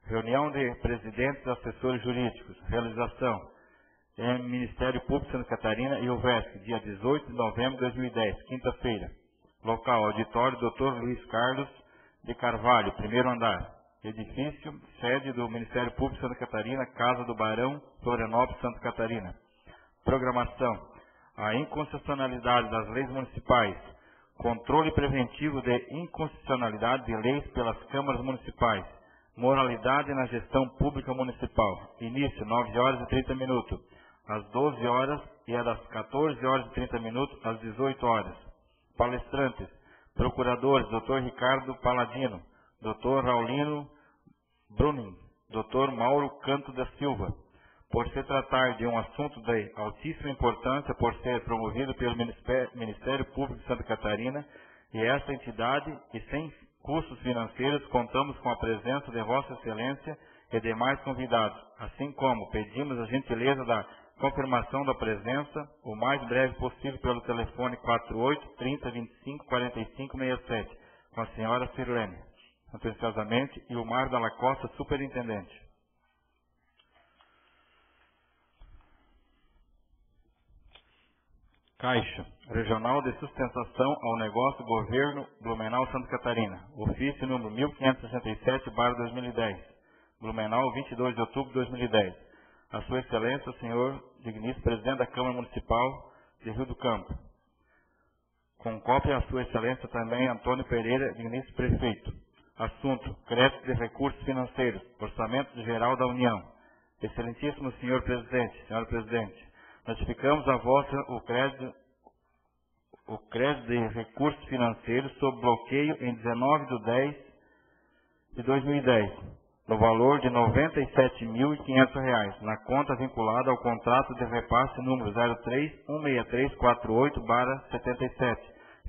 Reunião de presidentes e assessores jurídicos. Realização em Ministério Público de Santa Catarina e UVESC, dia 18 de novembro de 2010, quinta-feira. Local, auditório Dr. Luiz Carlos de Carvalho, primeiro andar. Edifício, sede do Ministério Público de Santa Catarina, Casa do Barão, Florianópolis, Santa Catarina. Programação. A inconstitucionalidade das leis municipais, controle preventivo de inconstitucionalidade de leis pelas câmaras municipais, moralidade na gestão pública municipal. Início, 9 horas e 30 minutos, às 12 horas e é das 14 horas e 30 minutos às 18 horas. Palestrantes, procuradores, Dr. Ricardo Paladino, Dr. Raulino Brunin, Dr. Mauro Canto da Silva. Por se tratar de um assunto de altíssima importância, por ser promovido pelo Ministério Público de Santa Catarina e esta entidade, e sem custos financeiros, contamos com a presença de Vossa Excelência e demais convidados, assim como pedimos a gentileza da confirmação da presença o mais breve possível pelo telefone 48 30 25 45 67, com a senhora Sirlene, atenciosamente, e o Mar da Costa, superintendente. Caixa Regional de Sustentação ao Negócio Governo Blumenau Santa Catarina. Ofício número 1567/2010. Blumenau, 22 de outubro de 2010. A Sua Excelência, o senhor digníssimo Presidente da Câmara Municipal de Rio do Campo. Com cópia a Sua Excelência também Antônio Pereira, digníssimo Prefeito. Assunto: crédito de recursos financeiros, Orçamento Geral da União. Excelentíssimo senhor Presidente, senhora Presidente, notificamos a vossa o crédito de recursos financeiros sob bloqueio em 19/10/2010, no valor de R$ 97.500, na conta vinculada ao contrato de repasse número 03-16348/77,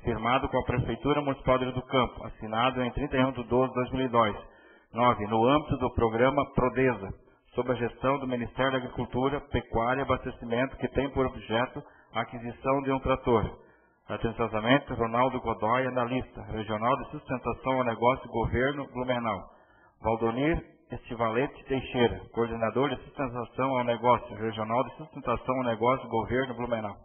firmado com a Prefeitura Municipal de Rio do Campo, assinado em 31/12/2002. 9. No âmbito do programa Prodesa, sob a gestão do Ministério da Agricultura, Pecuária e Abastecimento, que tem por objeto a aquisição de um trator. Atenciosamente, Ronaldo Godoy, analista, Regional de Sustentação ao Negócio Governo Blumenau. Valdonir Estivalete Teixeira, Coordenador de Sustentação ao Negócio, Regional de Sustentação ao Negócio Governo Blumenau.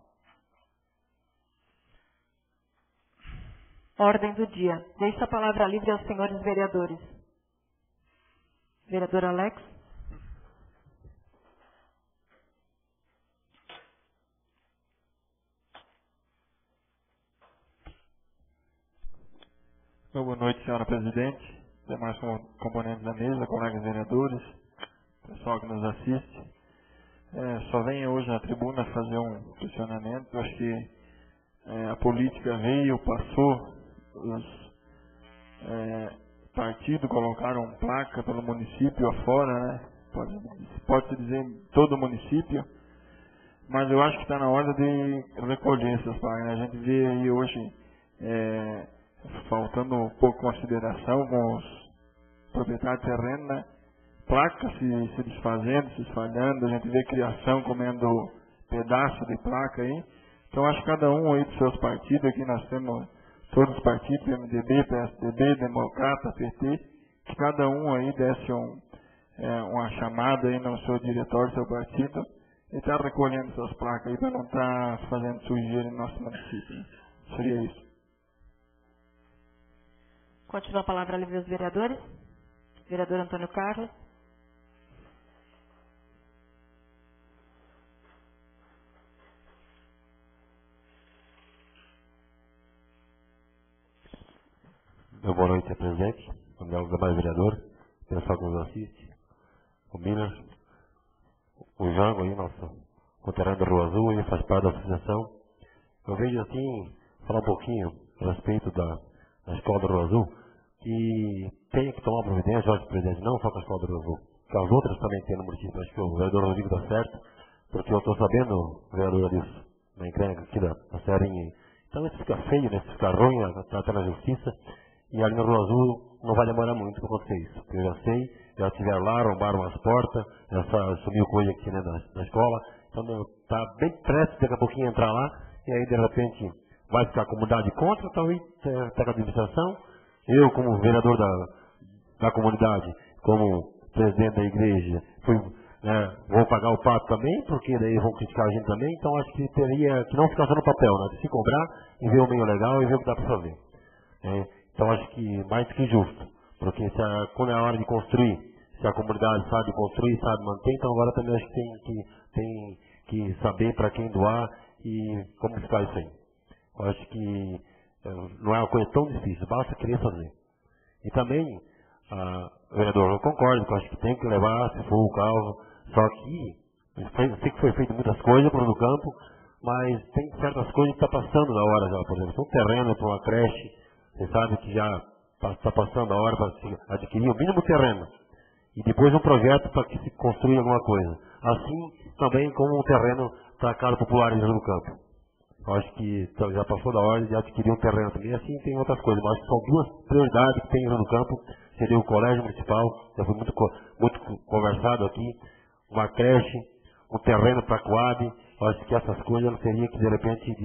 Ordem do dia. Deixo a palavra livre aos senhores vereadores. Vereador Alex.
Boa noite, senhora Presidente, demais componentes da mesa, colegas vereadores, pessoal que nos assiste. Só venho hoje na tribuna fazer um questionamento. Acho que a política veio, passou, os partidos colocaram placa pelo município afora, né? Pode-se dizer todo o município, mas eu acho que está na hora de recolher essas placas, né? A gente vê aí hoje faltando um pouco de consideração com os proprietários de terreno, né? Placas se desfazendo, se espalhando, a gente vê criação comendo pedaço de placa aí. Então acho que cada um aí dos seus partidos, aqui nós temos todos os partidos, PMDB, PSDB, Democrata, PT, que cada um aí desse uma chamada aí no seu diretório, seu partido, e está recolhendo suas placas aí para não estar fazendo sujeira no nosso município. Seria isso.
Continua a palavra livre aos vereadores. Vereador Antônio Carlos.
Boa noite, senhor presidente, o demais vereador, o pessoal que nos assiste, o Miller, o Jango aí, nosso conterrâneo da Rua Azul, ele faz parte da associação. Eu vejo assim, falar um pouquinho a respeito da Escola da Rua Azul, que tem que tomar providência, senhor presidente, não só com a Escola da Rua Azul, que as outras também tem no município. Acho que o vereador Rodrigo está certo, porque eu estou sabendo, vereador, disso, na encrenca aqui da Serrinha. Então isso fica feio, né? Isso fica ruim, está até na justiça. E ali na Rua Azul não vai demorar muito para acontecer isso. Eu já sei, já estiveram lá, arrombaram as portas, já sumiu coisa aqui, né, na escola. Então está bem prestes daqui a pouquinho entrar lá, e aí de repente vai ficar a comunidade contra, talvez até a administração. Eu, como vereador da comunidade, como presidente da igreja, vou pagar o pato também, porque daí vão criticar a gente também. Então acho que teria que não ficar só no papel, né? De se cobrar e ver o meio legal e ver o que dá para fazer. Então acho que mais que justo, porque quando é a hora de construir, se a comunidade sabe construir, sabe manter, então agora também acho que tem que saber para quem doar e como ficar isso aí. Eu acho que não é uma coisa tão difícil, basta querer fazer. E também, vereador, eu concordo, que eu acho que tem que levar, se for o caso, só que eu sei que foi feito muitas coisas para o campo, mas tem certas coisas que estão passando da hora já, por exemplo, um terreno para uma creche. Você sabe que já está passando a hora para se adquirir o mínimo terreno. E depois um projeto para que se construa alguma coisa. Assim também como um terreno para a Casa Popular em Rio do Campo. Eu acho que já passou da hora de adquirir um terreno também. Assim tem outras coisas. Mas são duas prioridades que tem em Rio do Campo. Seria o Colégio Municipal, já foi muito conversado aqui. Uma creche, um terreno para a Coab. Eu acho que essas coisas não seria que de repente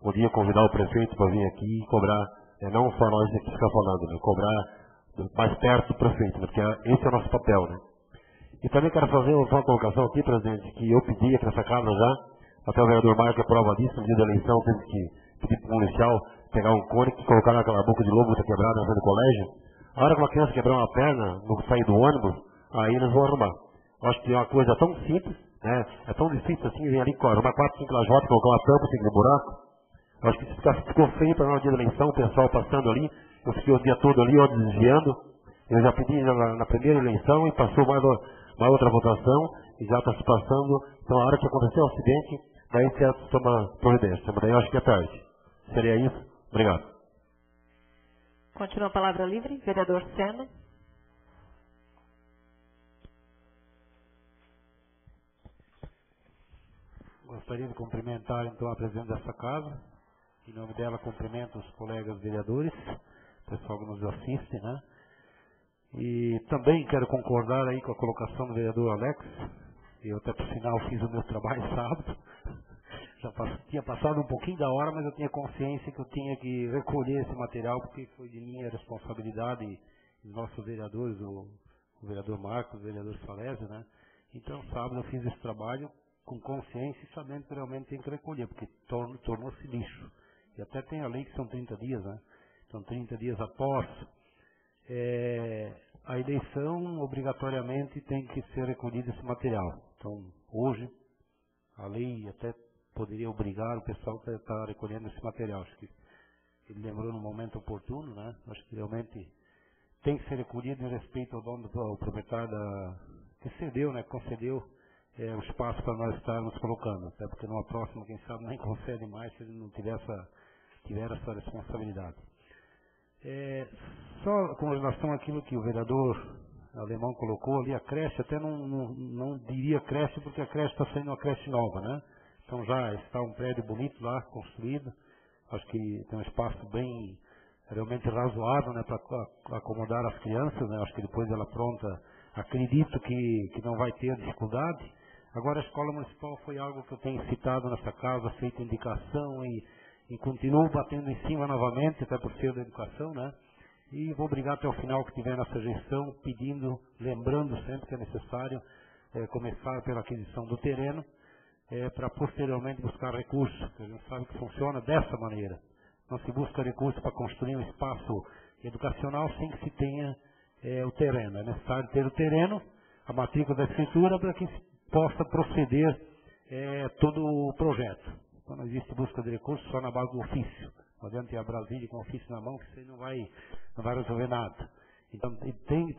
um dia convidar o prefeito para vir aqui e cobrar. Não só nós aqui ficar falando, né? Cobrar mais perto do prefeito, né? Porque esse é o nosso papel, né? E também quero fazer uma colocação aqui, presidente, que eu pedi aqui nessa casa já, Até o vereador Marco é prova disso, no dia da eleição teve que pedir para o policial pegar um cone e colocar naquela boca de lobo que está quebrada na frente do colégio. A hora que uma criança quebrar uma perna no sair do ônibus, aí eles vão arrumar. Eu acho que é uma coisa tão simples, né? É tão difícil assim, vir ali, arrumar 4, 5 lajotas, colocar uma tampa, assim, no buraco. Eu acho que isso ficou feio para nós no dia da eleição, o pessoal passando ali. Eu fiquei o dia todo ali, ó, desviando. Eu já pedi na primeira eleição e passou mais outra votação e já está se passando. Então, a hora que acontecer o acidente, daí você toma providência. Mas daí eu acho que é tarde. Seria isso? Obrigado.
Continua a palavra livre, vereador Sena.
Gostaria de cumprimentar, então, a presidente dessa casa. Em nome dela, cumprimento os colegas vereadores, o pessoal que nos assiste, né? E também quero concordar aí com a colocação do vereador Alex. Eu até, por sinal, fiz o meu trabalho sábado. Já tinha passado um pouquinho da hora, mas eu tinha consciência que eu tinha que recolher esse material, porque foi de minha responsabilidade e dos nossos vereadores, o vereador Marcos, o vereador Salésio, né? Então, sábado eu fiz esse trabalho com consciência e sabendo que realmente tem que recolher, porque tornou-se lixo. E até tem a lei que são 30 dias, né? São 30 dias após a eleição, obrigatoriamente tem que ser recolhido esse material. Então, hoje, a lei até poderia obrigar o pessoal a estar recolhendo esse material. Acho que ele lembrou no momento oportuno, né? Acho que realmente tem que ser recolhido em respeito ao dono, ao proprietário que cedeu, né? Concedeu o espaço para nós estarmos colocando. Até porque numa próxima, quem sabe, nem concede mais se ele não tiver essa responsabilidade. Só com relação àquilo que o vereador Alemão colocou ali, a creche, até não diria creche, porque a creche está sendo uma creche nova, né? Então já está um prédio bonito lá, construído. Acho que tem um espaço bem, realmente razoável, né, para acomodar as crianças, né? Acho que depois ela pronta, acredito que não vai ter dificuldade. Agora, a escola municipal foi algo que eu tenho citado nessa casa, feito indicação e continuo batendo em cima novamente, até por ser da educação, né? E vou brigar até o final que tiver nessa gestão, pedindo, lembrando sempre que é necessário começar pela aquisição do terreno, para posteriormente buscar recursos. A gente sabe que funciona dessa maneira. Não se busca recursos para construir um espaço educacional sem que se tenha o terreno. É necessário ter o terreno, a matrícula da escritura, para que se possa proceder todo o projeto. Então não existe busca de recursos só na base do ofício. Não adianta ir a Brasília com o ofício na mão, que você não vai resolver nada. Então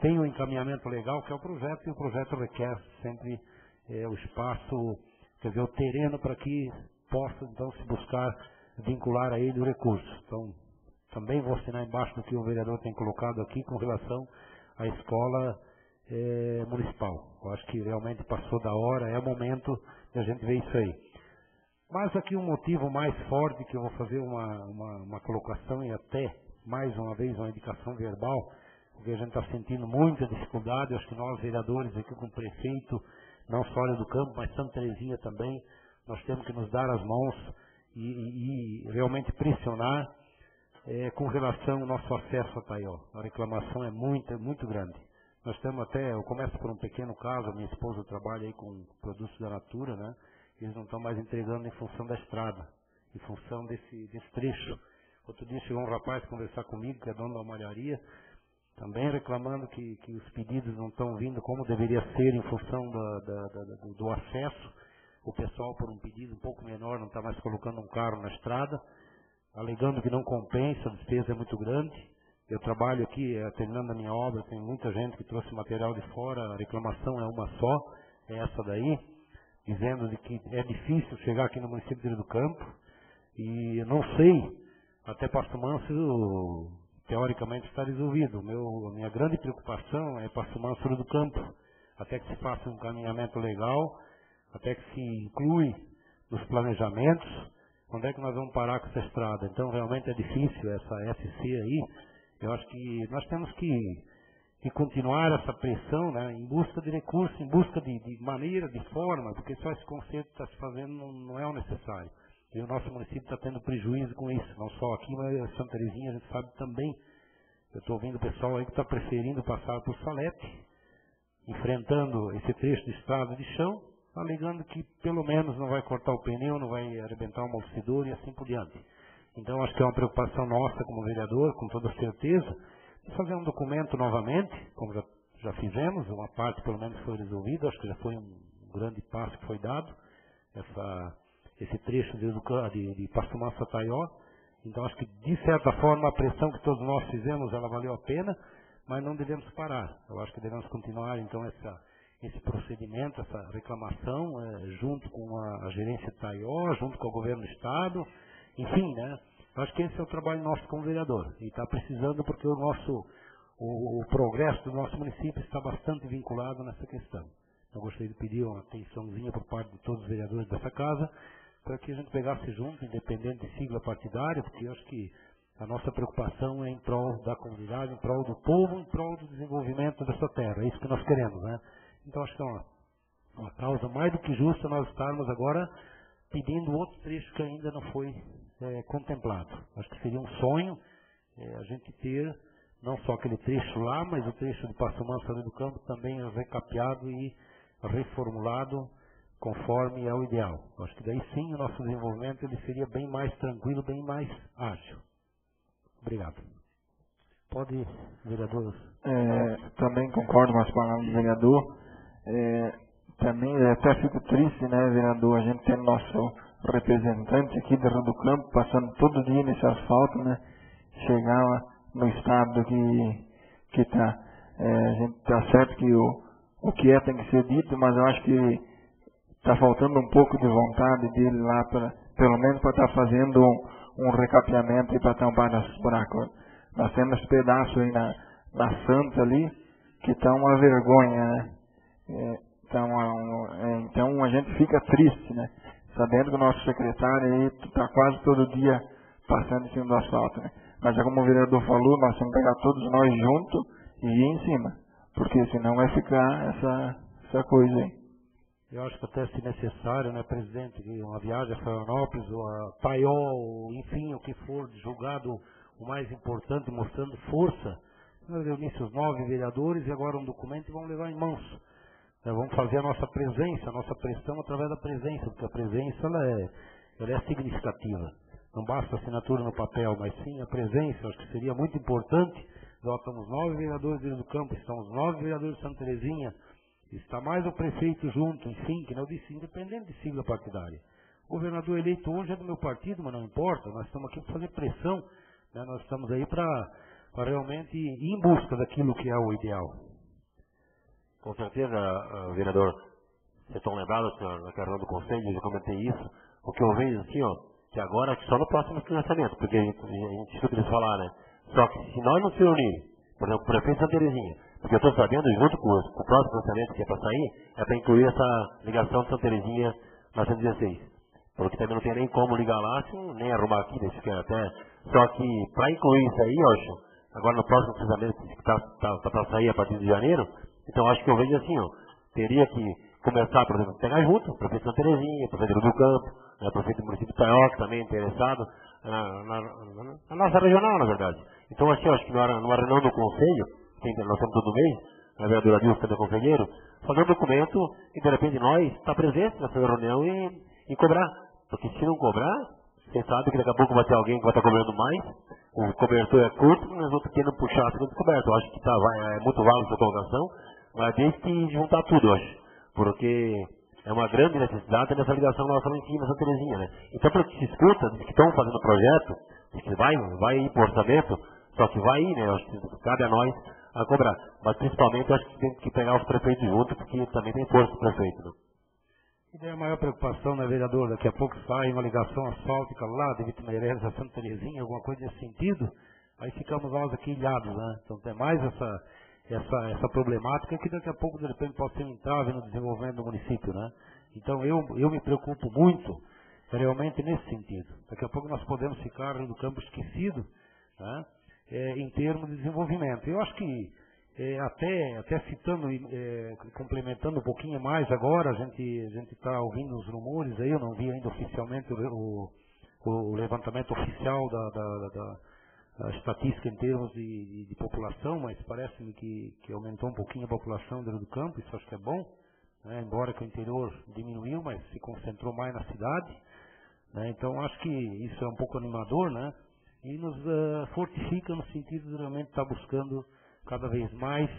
tem um encaminhamento legal que é o projeto, e o projeto requer sempre o espaço, quer dizer, o terreno para que possa então se buscar vincular a ele o recurso. Então também vou assinar embaixo do que o vereador tem colocado aqui com relação à escola municipal. Eu acho que realmente passou da hora, é o momento de a gente ver isso aí. Mas aqui um motivo mais forte, que eu vou fazer uma colocação e até, mais uma vez, uma indicação verbal, porque a gente está sentindo muita dificuldade. Eu acho que nós, vereadores, aqui com o prefeito, não só Área do Campo, mas Santa Terezinha também, nós temos que nos dar as mãos e realmente pressionar com relação ao nosso acesso a Taió. A reclamação é muito grande. Nós temos até, eu começo por um pequeno caso, a minha esposa trabalha aí com produtos da Natura, né? Eles não estão mais entregando em função da estrada, em função desse trecho. Outro dia chegou um rapaz conversar comigo, que é dono da malharia, também reclamando que os pedidos não estão vindo como deveria ser em função do acesso. O pessoal, por um pedido um pouco menor, não está mais colocando um carro na estrada, alegando que não compensa, a despesa é muito grande. Eu trabalho aqui, terminando a minha obra, tem muita gente que trouxe material de fora, a reclamação é uma só, é essa daí, dizendo de que é difícil chegar aqui no município de Rio do Campo, e eu não sei, até Passo Manso, teoricamente está resolvido. A minha grande preocupação é Passo Manso, Rio do Campo, até que se faça um caminhamento legal, até que se inclui nos planejamentos, quando é que nós vamos parar com essa estrada. Então realmente é difícil essa SC aí. Eu acho que nós temos que continuar essa pressão, né, em busca de recursos, em busca de maneira, de forma, porque só esse conceito que está se fazendo não é o necessário. E o nosso município está tendo prejuízo com isso, não só aqui, mas em Santa Terezinha a gente sabe também. Eu estou ouvindo o pessoal aí que está preferindo passar por Salete, enfrentando esse trecho de estrada de chão, alegando que pelo menos não vai cortar o pneu, não vai arrebentar o amortecedor e assim por diante. Então, acho que é uma preocupação nossa como vereador, com toda certeza, de fazer um documento novamente, como já fizemos, uma parte pelo menos foi resolvida, acho que já foi um grande passo que foi dado, esse trecho de Passo Manso a Taió. Então, acho que, de certa forma, a pressão que todos nós fizemos, ela valeu a pena, mas não devemos parar. Eu acho que devemos continuar, então, esse procedimento, essa reclamação, junto com a gerência de Taió, junto com o governo do Estado, enfim, né? Eu acho que esse é o trabalho nosso como vereador. E está precisando porque o progresso do nosso município está bastante vinculado nessa questão. Eu gostaria de pedir uma atençãozinha por parte de todos os vereadores dessa casa, para que a gente pegasse junto, independente de sigla partidária, porque eu acho que a nossa preocupação é em prol da comunidade, em prol do povo, em prol do desenvolvimento dessa terra. É isso que nós queremos, né? Então, acho que é uma causa mais do que justa nós estarmos agora pedindo outro trecho que ainda não foi contemplado. Acho que seria um sonho a gente ter não só aquele trecho lá, mas o trecho de Passo Manso ali do Campo também recapeado e reformulado conforme é o ideal. Acho que daí sim o nosso desenvolvimento ele seria bem mais tranquilo, bem mais ágil. Obrigado. Pode, vereador.
Também concordo com as palavras do vereador. Também até fico triste, né, vereador, a gente tem nosso representante aqui do Rio do Campo passando todo dia nesse asfalto, né, chegar lá no estado que está. A gente está certo que o que tem que ser dito, mas eu acho que está faltando um pouco de vontade dele lá, pelo menos para estar fazendo um recapeamento e para tampar esses buracos. Nós temos esse pedaço aí na Santa ali, que está uma vergonha, né? Então a gente fica triste, né? Sabendo que o nosso secretário aí está quase todo dia passando em cima do asfalto, né? Mas como o vereador falou, nós temos que pegar todos nós juntos e ir em cima, porque senão vai ficar essa coisa aí.
Eu acho que até se necessário, né, presidente, uma viagem a Florianópolis ou a Taió, ou enfim, o que for julgado o mais importante, mostrando força. Nós reunimos os 9 vereadores e agora um documento e vamos levar em mãos. Vamos fazer a nossa presença, a nossa pressão através da presença, porque a presença ela é significativa. Não basta a assinatura no papel, mas sim a presença. Acho que seria muito importante. Nós estamos 9 vereadores do Campo, estamos 9 vereadores de Santa Terezinha, está mais o prefeito junto, enfim, que não disse, independente de sigla partidária. O governador eleito hoje é do meu partido, mas não importa, nós estamos aqui para fazer pressão, né? Nós estamos aí para realmente ir em busca daquilo que é o ideal.
Com certeza, vereador, vocês estão lembrados na reunião do Conselho, eu já comentei isso, o que eu vejo assim, que agora é só no próximo financiamento, porque a gente escuta eles falar, né? Só que se nós não se unirmos, por exemplo, o prefeito de Santa Terezinha, porque eu estou sabendo, junto com o próximo financiamento que é para sair, é para incluir essa ligação de Santa Terezinha na 116. Porque também não tem nem como ligar lá, assim, nem arrumar aqui, deixa que até. Só que para incluir isso aí, agora no próximo financiamento que está para sair a partir de janeiro, então acho que eu vejo assim, teria que começar, por exemplo, pegar junto, o prefeito de Santa Terezinha, o prefeito do Campo, o prefeito do município de Taió, que também é interessado, na nossa regional, na verdade. Então assim, acho que numa reunião do Conselho, nós estamos todo mês, a vereadora Dilson, que é conselheiro, fazer um documento e de repente nós estar presentes nessa reunião e cobrar. Porque se não cobrar, você sabe que daqui a pouco vai ter alguém que vai estar cobrando mais, o cobertor é curto, nós vamos querendo puxar a segunda coberta. Eu acho que é muito válido essa colocação, mas tem que juntar tudo, eu acho. Porque é uma grande necessidade dessa ligação nossa lá em cima, Santa Terezinha, né? Então, pelo que se escuta, diz que estão fazendo projeto, diz que vai ir para o orçamento, só que vai ir, né? Eu acho que cabe a nós a cobrar. Mas principalmente eu acho que tem que pegar os prefeitos junto, porque também tem força do prefeito, né?
E daí a maior preocupação, né, vereador? Daqui a pouco sai uma ligação asfáltica lá, de Vitimeirense a Santa Terezinha, alguma coisa nesse sentido, aí ficamos nós aqui ilhados, né? Então tem mais essa problemática que daqui a pouco, de repente, pode ser um entrave no desenvolvimento do município, né? Então eu me preocupo muito, realmente, nesse sentido. Daqui a pouco nós podemos ficar no campo esquecido, né? Em termos de desenvolvimento. Eu acho que até citando, complementando um pouquinho mais agora, a gente está ouvindo os rumores aí, eu não vi ainda oficialmente o levantamento oficial da estatística em termos de população, mas parece-me que aumentou um pouquinho a população dentro do campo, isso acho que é bom, né? Embora que o interior diminuiu, mas se concentrou mais na cidade, né? Então acho que isso é um pouco animador, né? E nos fortifica no sentido de realmente estar buscando cada vez mais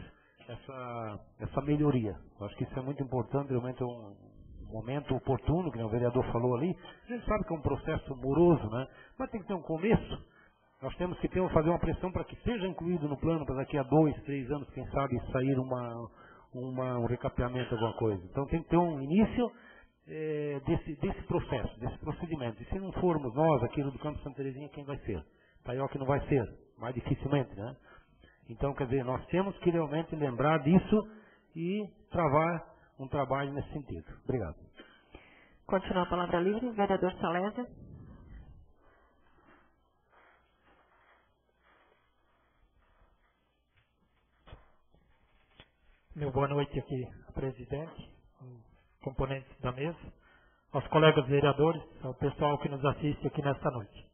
essa melhoria. Eu acho que isso é muito importante, realmente é um momento oportuno, que o vereador falou ali. A gente sabe que é um processo moroso, né? Mas tem que ter um começo. Nós temos que fazer uma pressão para que seja incluído no plano, para daqui a 2, 3 anos, quem sabe, sair um recapeamento, alguma coisa. Então tem que ter um início desse processo, desse procedimento. E se não formos nós, aquilo do Campo Santa Terezinha, quem vai ser? Taioque não vai ser, mais dificilmente, né? Então, quer dizer, nós temos que realmente lembrar disso e travar um trabalho nesse sentido. Obrigado.
Continua a palavra livre, vereador Salesa.
Meu boa noite aqui, presidente, componentes da mesa, aos colegas vereadores, ao pessoal que nos assiste aqui nesta noite.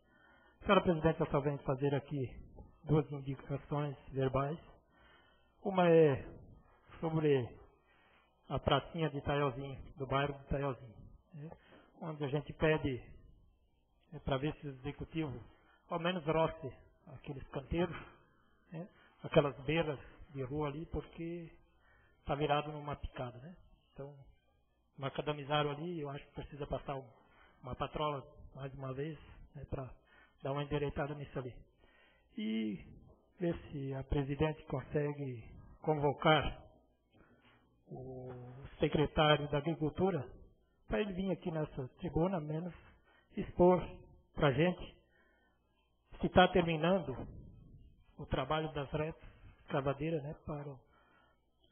Senhora presidente, eu só venho fazer aqui 2 indicações verbais. Uma é sobre a pracinha de Itaiozinho, do bairro de Itaiozinho, né? Onde a gente pede para ver se o executivo ao menos roce aqueles canteiros, né? Aquelas beiras de rua ali, porque está virado numa picada, né? Então, macadamizaram ali, eu acho que precisa passar uma patrola mais uma vez, né, para dar uma endireitada nisso ali. E ver se a presidente consegue convocar o secretário da Agricultura para ele vir aqui nessa tribuna, menos expor para a gente se está terminando o trabalho das retas cavadeiras, né, para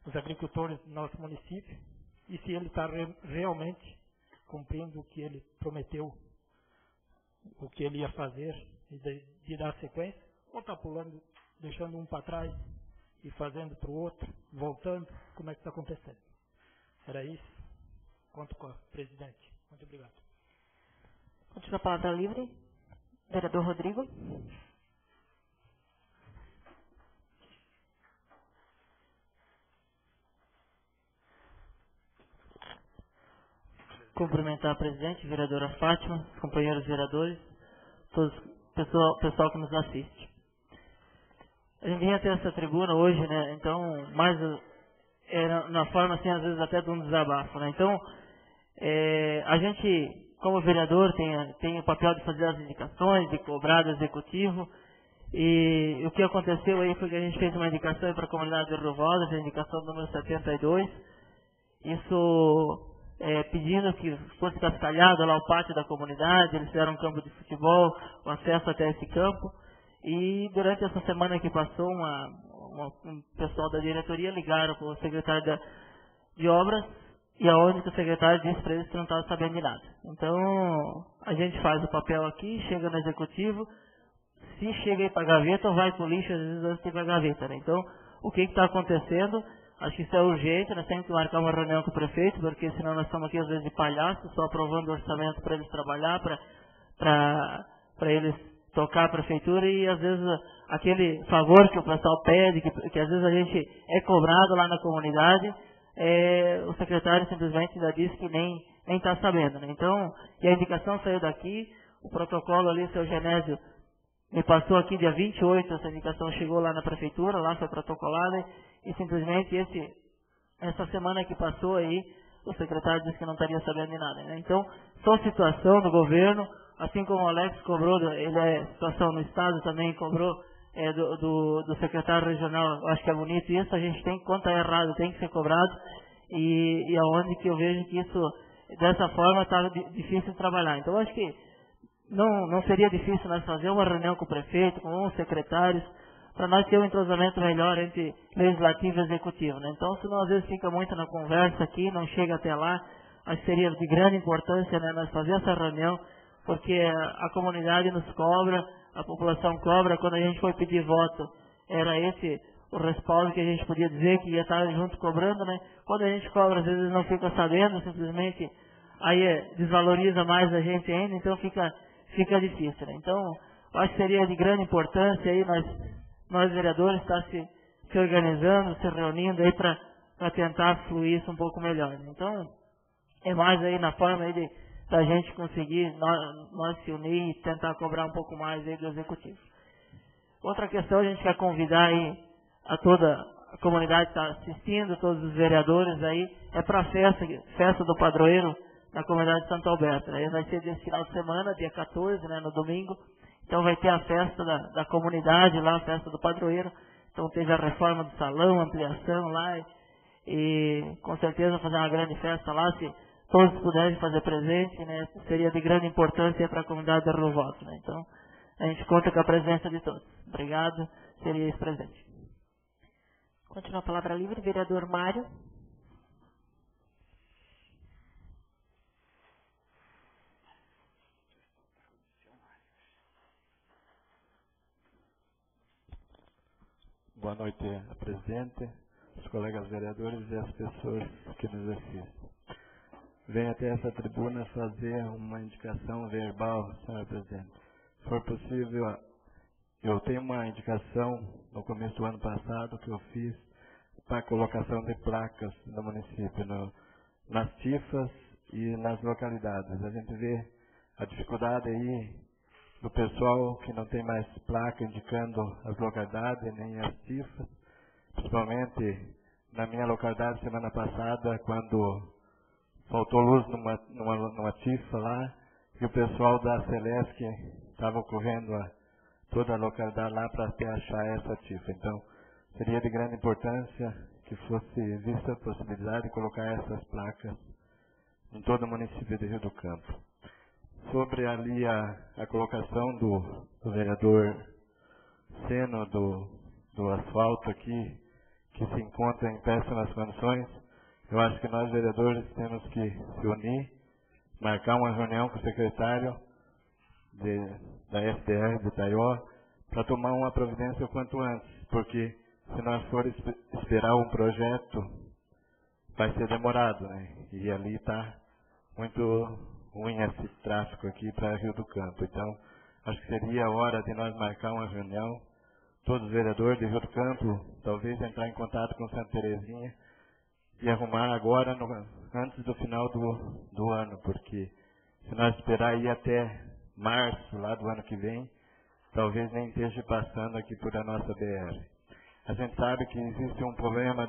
os agricultores do nosso município e se ele está realmente cumprindo o que ele prometeu, o que ele ia fazer e de dar sequência, ou está pulando, deixando um para trás e fazendo para o outro, voltando, como é que está acontecendo. Era isso. Conto com a presidente. Muito obrigado.
Continua a palavra livre, vereador Rodrigo.
Cumprimentar a presidente, vereadora Fátima, os companheiros vereadores, todo o pessoal que nos assiste. A gente vinha até essa tribuna hoje, né? Então, mais na forma assim, às vezes até de um desabafo, né? Então, a gente, como vereador, tem o papel de fazer as indicações, de cobrar do executivo. E o que aconteceu aí foi que a gente fez uma indicação para a comunidade de Rio Rodas, a indicação número 72. Isso pedindo que fosse cascalhado lá o pátio da comunidade, eles fizeram um campo de futebol, o acesso até esse campo. E durante essa semana que passou, um pessoal da diretoria ligaram para o secretário de obras, e aonde que o secretário disse para eles que não estava sabendo de nada. Então, a gente faz o papel aqui, chega no executivo, se chega aí para a gaveta, vai para o lixo, às vezes antes de ir para a gaveta, né? Então, o que está acontecendo? Acho que isso é urgente, nós temos que marcar uma reunião com o prefeito, porque senão nós estamos aqui às vezes de palhaço, só aprovando o orçamento para eles trabalhar, para eles tocar a prefeitura, e às vezes aquele favor que o pessoal pede, que às vezes a gente é cobrado lá na comunidade, o secretário simplesmente ainda disse que nem está sabendo, né? Então, e a indicação saiu daqui, o protocolo ali, o seu Genésio me passou aqui dia 28, essa indicação chegou lá na prefeitura, lá foi protocolada, e simplesmente essa semana que passou aí, o secretário disse que não estaria sabendo de nada, né? Então, só situação do governo, assim como o Alex cobrou, ele é situação no estado também, cobrou do secretário regional, eu acho que é bonito isso, a gente tem que, quando está errado, tem que ser cobrado, e aonde que eu vejo que isso, dessa forma, está difícil de trabalhar. Então, eu acho que não seria difícil nós fazer uma reunião com o prefeito, com os secretários, para nós ter um entrosamento melhor entre legislativo e executivo, né? Então, senão às vezes fica muito na conversa aqui, não chega até lá, acho que seria de grande importância, né, nós fazer essa reunião, porque a comunidade nos cobra, a população cobra, quando a gente foi pedir voto, era esse o respaldo que a gente podia dizer que ia estar junto cobrando, né? Quando a gente cobra, às vezes não fica sabendo, simplesmente aí desvaloriza mais a gente ainda, então fica difícil, né? Então, acho que seria de grande importância aí nós vereadores estar se organizando, se reunindo aí para para tentar fluir isso um pouco melhor. Então, é mais aí na forma aí da gente conseguir nós se unir e tentar cobrar um pouco mais aí do executivo. Outra questão, a gente quer convidar aí a toda a comunidade que está assistindo, todos os vereadores aí, é para a festa do padroeiro na comunidade de Santo Alberto. Aí vai ser desse final de semana, dia 14, né, no domingo. Então vai ter a festa da comunidade lá, a festa do padroeiro. Então teve a reforma do salão, ampliação lá e com certeza fazer uma grande festa lá, se todos puderem fazer presente, né, seria de grande importância para a comunidade da Rua Voto, né. Então a gente conta com a presença de todos. Obrigado, seria esse presente.
Continua a palavra livre, vereador Mário.
Boa noite, presidente, os colegas vereadores e as pessoas que nos assistem. Venho até essa tribuna fazer uma indicação verbal, senhor presidente. Se for possível, eu tenho uma indicação no começo do ano passado que eu fiz para a colocação de placas no município, nas tifas e nas localidades. A gente vê a dificuldade aí do pessoal que não tem mais placa indicando as localidades nem as tifas, principalmente na minha localidade semana passada, quando faltou luz numa tifa lá, e o pessoal da Celesc estava correndo toda a localidade lá para até achar essa tifa. Então, seria de grande importância que fosse vista a possibilidade de colocar essas placas em todo o município de Rio do Campo. Sobre ali a colocação do vereador Seno do asfalto aqui, que se encontra em péssimas condições, eu acho que nós vereadores temos que se unir, marcar uma reunião com o secretário da SDR de Itaió para tomar uma providência o quanto antes, porque se nós formos esperar um projeto, vai ser demorado, né? E ali está muito ruim esse tráfego aqui para Rio do Campo. Então, acho que seria a hora de nós marcar uma reunião, todos os vereadores de Rio do Campo, talvez entrar em contato com Santa Terezinha e arrumar agora, antes do final do ano, porque se nós esperar ir até março, lá do ano que vem, talvez nem esteja passando aqui por a nossa BR. A gente sabe que existe um problema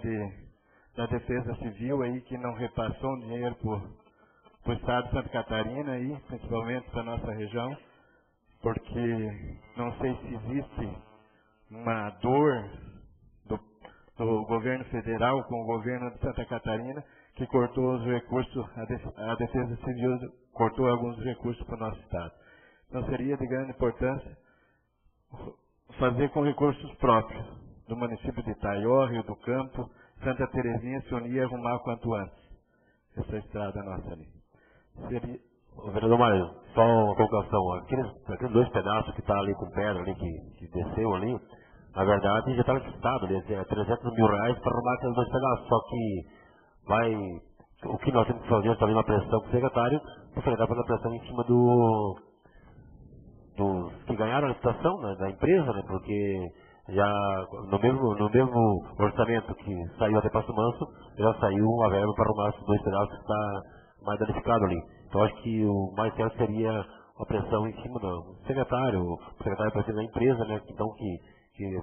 da Defesa Civil aí, que não repassou um dinheiro para o Estado de Santa Catarina, aí, principalmente para a nossa região, porque não sei se existe uma dor do governo federal com o governo de Santa Catarina, que cortou os recursos, a Defesa Civil cortou alguns recursos para o nosso Estado. Então seria de grande importância fazer com recursos próprios do município de Itaió, Rio do Campo, Santa Terezinha, se unir e arrumar quanto antes essa estrada nossa ali. Seria...
Vereador Mário, só uma colocação. Aqueles dois pedaços que está ali com pedra ali, que desceu ali, na verdade já está licitado, né? É 300 mil reais para arrumar aqueles dois pedaços. Só que o que nós temos que fazer também uma pressão com o secretário, para fazer uma pressão em cima dos que ganharam a licitação, né, da empresa, né? Porque já no mesmo orçamento que saiu até Passo Manso, já saiu uma verba para arrumar esses dois pedaços que está mais danificado ali. Então acho que o mais certo seria a pressão em cima do secretário, o secretário presidente da empresa, né? Então que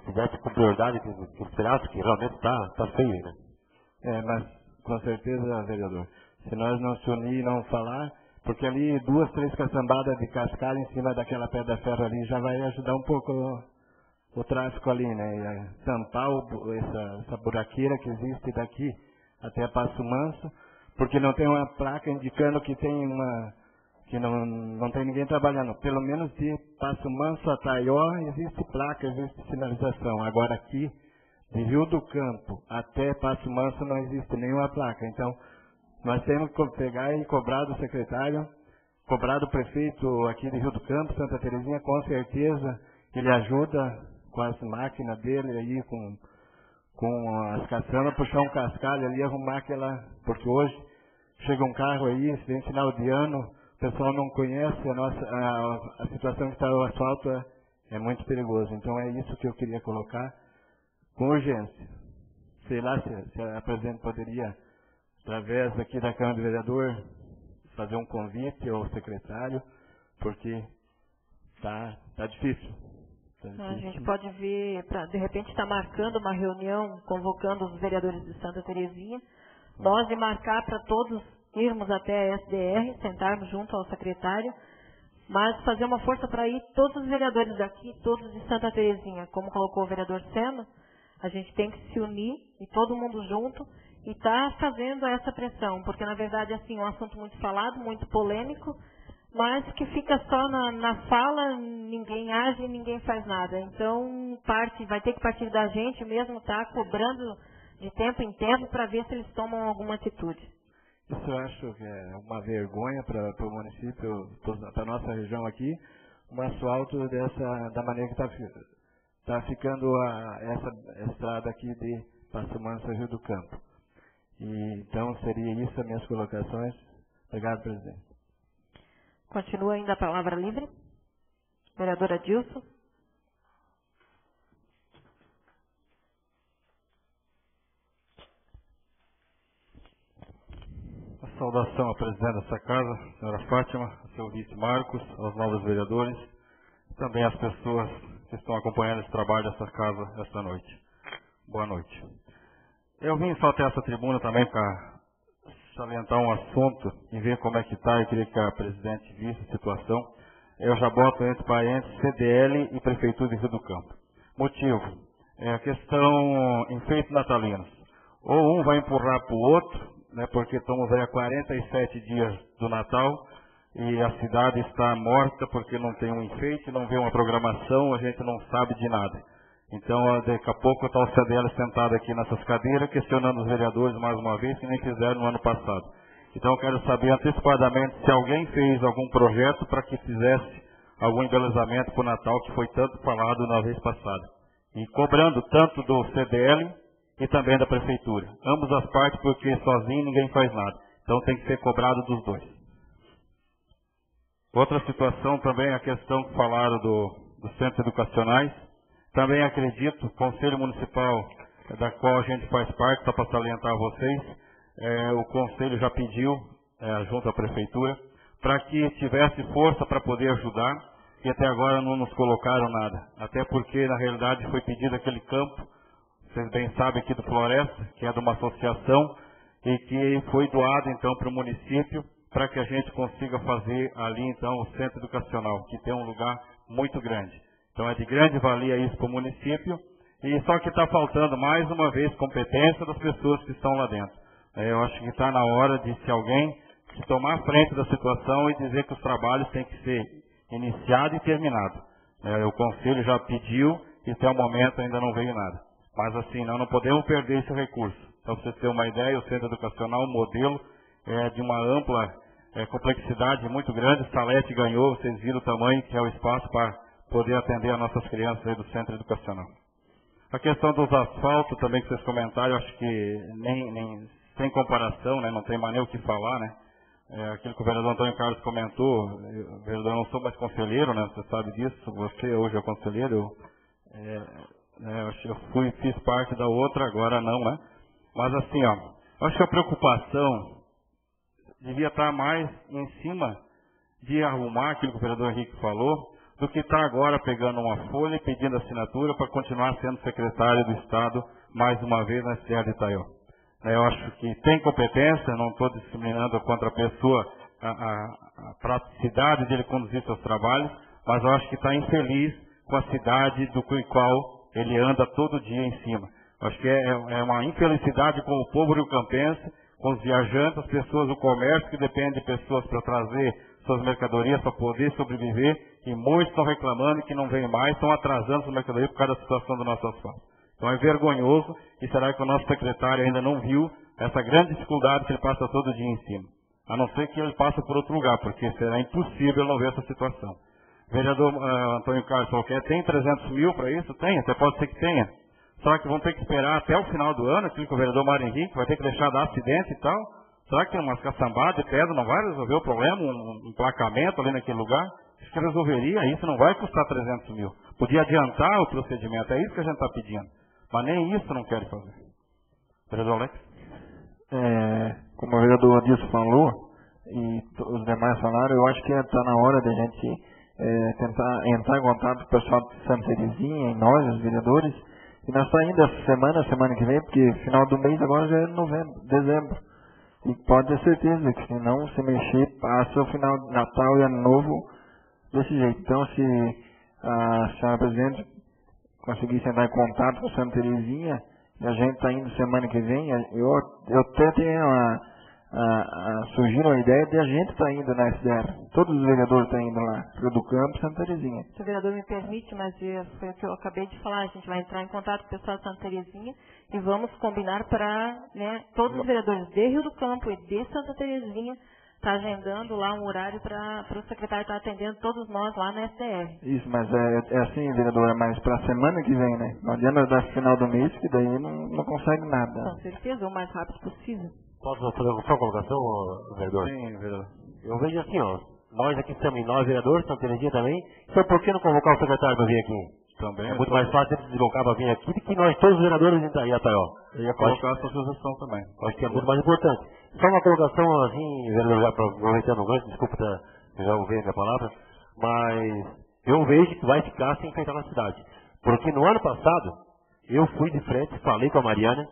fizesse com prioridade que os pedaços que realmente está feio, né?
Mas com certeza, vereador, se nós não se unir e não falar, porque ali 2, 3 caçambadas de cascalho em cima daquela pedra-ferro ali já vai ajudar um pouco o tráfico ali, né? E tampar essa buraqueira que existe daqui até Passo Manso, porque não tem uma placa indicando que tem que não tem ninguém trabalhando. Pelo menos de Passo Manso a Itaió existe placa, existe sinalização. Agora aqui, de Rio do Campo até Passo Manso não existe nenhuma placa. Então, nós temos que pegar e cobrar do secretário, cobrar do prefeito aqui de Rio do Campo, Santa Terezinha, com certeza ele ajuda com as máquinas dele aí, com as caçambas, puxar um cascalho ali, arrumar aquela... Porque hoje chega um carro aí, se vem final de ano, o pessoal não conhece a situação que está o asfalto, é muito perigoso. Então é isso que eu queria colocar com urgência. sei lá se a presidente poderia, através aqui da Câmara do Vereador, fazer um convite ao secretário, porque tá difícil.
A gente pode ver, de repente estar marcando uma reunião, convocando os vereadores de Santa Terezinha, nós de marcar para todos irmos até a SDR, sentarmos junto ao secretário, mas fazer uma força para ir todos os vereadores daqui, todos de Santa Terezinha, como colocou o vereador Seno, a gente tem que se unir e todo mundo junto e tá fazendo essa pressão, porque na verdade assim, é um assunto muito falado, muito polêmico, mas que fica só na fala, ninguém age, ninguém faz nada. Então, vai ter que partir da gente mesmo, tá cobrando de tempo em tempo para ver se eles tomam alguma atitude.
Isso eu acho que é uma vergonha para o município, para a nossa região aqui, um asfalto da maneira que está ficando essa estrada aqui de Passo Manso, Rio do Campo. E, então, seria isso as minhas colocações. Obrigado, presidente.
Continua ainda a palavra livre. Vereadora Dilson.
A saudação ao presidente dessa casa, senhora Fátima, ao seu vice Marcos, aos novos vereadores, e também às pessoas que estão acompanhando esse trabalho dessa casa esta noite. Boa noite. Eu vim só até essa tribuna também para salientar um assunto e ver como é que está. Eu queria que a presidente visse a situação. Eu já boto entre parênteses CDL e Prefeitura de Rio do Campo. Motivo, é a questão enfeites natalinos. Ou um vai empurrar para o outro, né, porque estamos aí há 47 dias do Natal e a cidade está morta porque não tem um enfeite, não vê uma programação, a gente não sabe de nada. Então, daqui a pouco está o CDL sentado aqui nessas cadeiras, questionando os vereadores mais uma vez, que nem fizeram no ano passado. Então, eu quero saber antecipadamente se alguém fez algum projeto para que fizesse algum embelezamento para o Natal, que foi tanto falado na vez passada. E cobrando tanto do CDL e também da Prefeitura. Ambas as partes, porque sozinho ninguém faz nada. Então, tem que ser cobrado dos dois. Outra situação também é a questão que falaram dos centros educacionais. Também acredito, o Conselho Municipal, da qual a gente faz parte, só para salientar a vocês, o Conselho já pediu, junto à Prefeitura, para que tivesse força para poder ajudar, e até agora não nos colocaram nada. Até porque, na realidade, foi pedido aquele campo, vocês bem sabem, aqui do Floresta, que é de uma associação, e que foi doado, então, para o município, para que a gente consiga fazer ali, então, o centro educacional, que tem um lugar muito grande. Então é de grande valia isso para o município, e só que está faltando mais uma vez competência das pessoas que estão lá dentro. Eu acho que está na hora de se alguém se tomar a frente da situação e dizer que os trabalhos têm que ser iniciados e terminados. O Conselho já pediu e até o momento ainda não veio nada. Mas assim, nós não podemos perder esse recurso. Então, para vocês terem uma ideia, o Centro Educacional, o modelo é de uma ampla complexidade muito grande. Salete ganhou, vocês viram o tamanho que é o espaço para poder atender as nossas crianças aí do centro educacional. A questão dos asfaltos também que vocês comentaram, eu acho que nem sem comparação, né, não tem mais nem o que falar, né? Aquilo que o vereador Antônio Carlos comentou, o vereador não sou mais conselheiro, né? Você sabe disso, você hoje é conselheiro, eu fiz parte da outra, agora não, né? Mas assim, acho que a preocupação devia estar mais em cima de arrumar aquilo que o vereador Henrique falou, do que está agora pegando uma folha e pedindo assinatura para continuar sendo secretário do Estado mais uma vez na cidade de Itaió. Eu acho que tem competência, não estou discriminando contra a pessoa a praticidade de ele conduzir seus trabalhos, mas eu acho que está infeliz com a cidade do qual ele anda todo dia em cima. Eu acho que é uma infelicidade com o povo rio-campense, com os viajantes, as pessoas do comércio que dependem de pessoas para trazer suas mercadorias para poder sobreviver, e muitos estão reclamando que não vêm mais, estão atrasando suas mercadorias por causa da situação do nosso asfalto. Então é vergonhoso, e será que o nosso secretário ainda não viu essa grande dificuldade que ele passa todo dia em cima? A não ser que ele passe por outro lugar, porque será impossível não ver essa situação. O vereador Antônio Carlos falou que tem 300 mil para isso? Tem, até pode ser que tenha. Será que vão ter que esperar até o final do ano, aquilo que o vereador Mário Henrique vai ter que deixar dar acidente e tal? Será que umas caçambadas de pedra não vai resolver o problema, um emplacamento ali naquele lugar? Acho que resolveria, isso não vai custar 300 mil. Podia adiantar o procedimento, é isso que a gente está pedindo. Mas nem isso não querem fazer.
Vereador Alex?
Como o vereador Adilson falou, e os demais falaram, eu acho que está na hora de a gente tentar entrar em contato com o pessoal de Santa Terezinha, e nós, os vereadores, e nós estamos indo essa semana que vem, porque final do mês agora já é dezembro. E pode ter certeza que se não se mexer, passa o final de Natal e Ano Novo desse jeito. Então, se a senhora presidente conseguisse entrar em contato com a Santa Terezinha, e a gente está indo semana que vem, eu até tenho surgiu a ideia de a gente estar indo na SDR. Todos os vereadores estão indo lá, Rio do Campo e Santa Terezinha.
Se o vereador me permite, mas foi o que eu acabei de falar, a gente vai entrar em contato com o pessoal de Santa Terezinha e vamos combinar para todos os vereadores de Rio do Campo e de Santa Terezinha estar agendando lá um horário para o secretário estar atendendo todos nós lá na SDR.
Isso, mas é assim, vereador, é mais para a semana que vem, né? Não adianta dar final do mês, que daí não consegue nada.
Com certeza, o mais rápido possível.
Posso fazer uma colocação, vereador?
Sim, vereador.
Eu vejo assim, nós aqui estamos, nós vereadores, Santa Terezinha também, então por que não convocar o secretário para vir aqui?
Também.
É muito mais fácil ele se deslocar para vir aqui do que nós todos os vereadores em Itaió.
Eu ia colocar essa sugestão também.
Acho que é muito mais importante. Só uma colocação assim, vereador, já aproveitando o gancho, desculpa, já ouvi a minha palavra, mas eu vejo que vai ficar sem enfeitar na cidade. Porque no ano passado, eu fui de frente, falei com a Mariana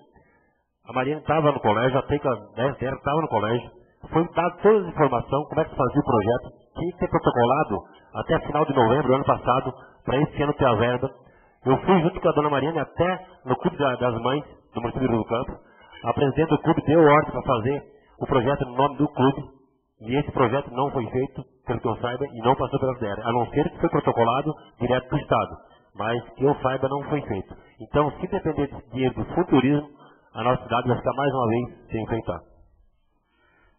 estava no colégio, a Teca estava no colégio, foi dado todas as informações, como é que se fazia o projeto, tinha que ser protocolado até final de novembro do ano passado, para esse ano ter a verba. Eu fui junto com a dona Mariana até no Clube das Mães, do município de Rio do Campo. A presidente do clube deu ordem para fazer o projeto no nome do clube, e esse projeto não foi feito, pelo que eu saiba, e não passou pela SDR, a não ser que foi protocolado direto do Estado, mas que eu saiba não foi feito. Então, se depender de dinheiro do Futurismo, a nossa cidade vai ficar mais uma vez sem enfeitar.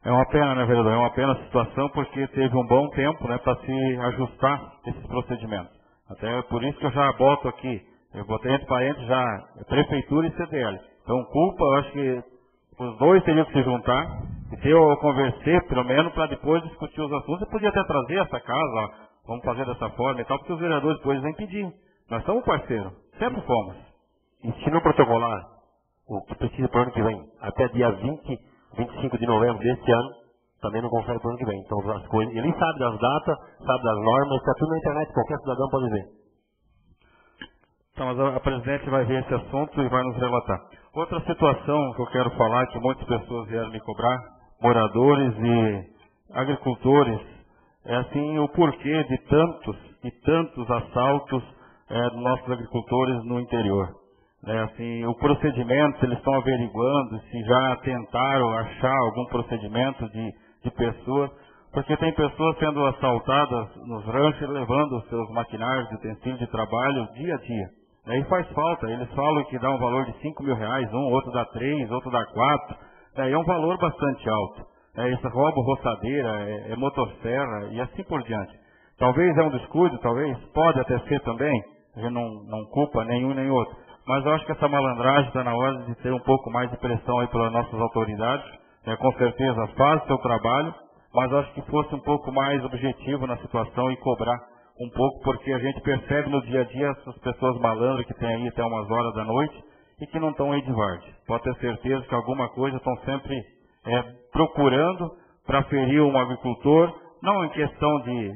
É uma pena, né, vereador? É uma pena a situação, porque teve um bom tempo, né, para se ajustar esses procedimentos. Até por isso que eu já boto aqui, eu botei entre parênteses já Prefeitura e CDL. Então, culpa, eu acho que os dois teriam que se juntar, e se eu conversar, pelo menos, para depois discutir os assuntos. Eu podia até trazer essa casa, vamos fazer dessa forma e tal, porque os vereadores depois vêm pedir. Nós somos parceiros, sempre fomos.
E se não protocolar o que precisa para o ano que vem, até dia 25 de novembro deste ano, também não consegue para o ano que vem. Então, as coisas, ele sabe das datas, sabe das normas, está tudo na internet, qualquer cidadão pode ver.
Então, mas a presidente vai ver esse assunto e vai nos relatar. Outra situação que eu quero falar, que muitas pessoas vieram me cobrar, moradores e agricultores, é assim o porquê de tantos e tantos assaltos dos nossos agricultores no interior. Assim, o procedimento, eles estão averiguando se já tentaram achar algum procedimento de pessoas, porque tem pessoas sendo assaltadas nos ranchos, levando os seus maquinários, utensílios de trabalho dia a dia. E faz falta, eles falam que dá um valor de R$5.000, outro dá 3, outro dá 4, é um valor bastante alto. Esse roubo roçadeira, é motosserra e assim por diante. Talvez é um descuido, talvez, pode até ser também, a gente não culpa nenhum nem outro. Mas eu acho que essa malandragem está na hora de ter um pouco mais de pressão aí pelas nossas autoridades. Com certeza faz o seu trabalho, mas eu acho que fosse um pouco mais objetivo na situação e cobrar um pouco, porque a gente percebe no dia a dia essas pessoas malandras que tem aí até umas horas da noite e que não estão aí de varde. Pode ter certeza que alguma coisa estão sempre procurando para ferir um agricultor, não em questão de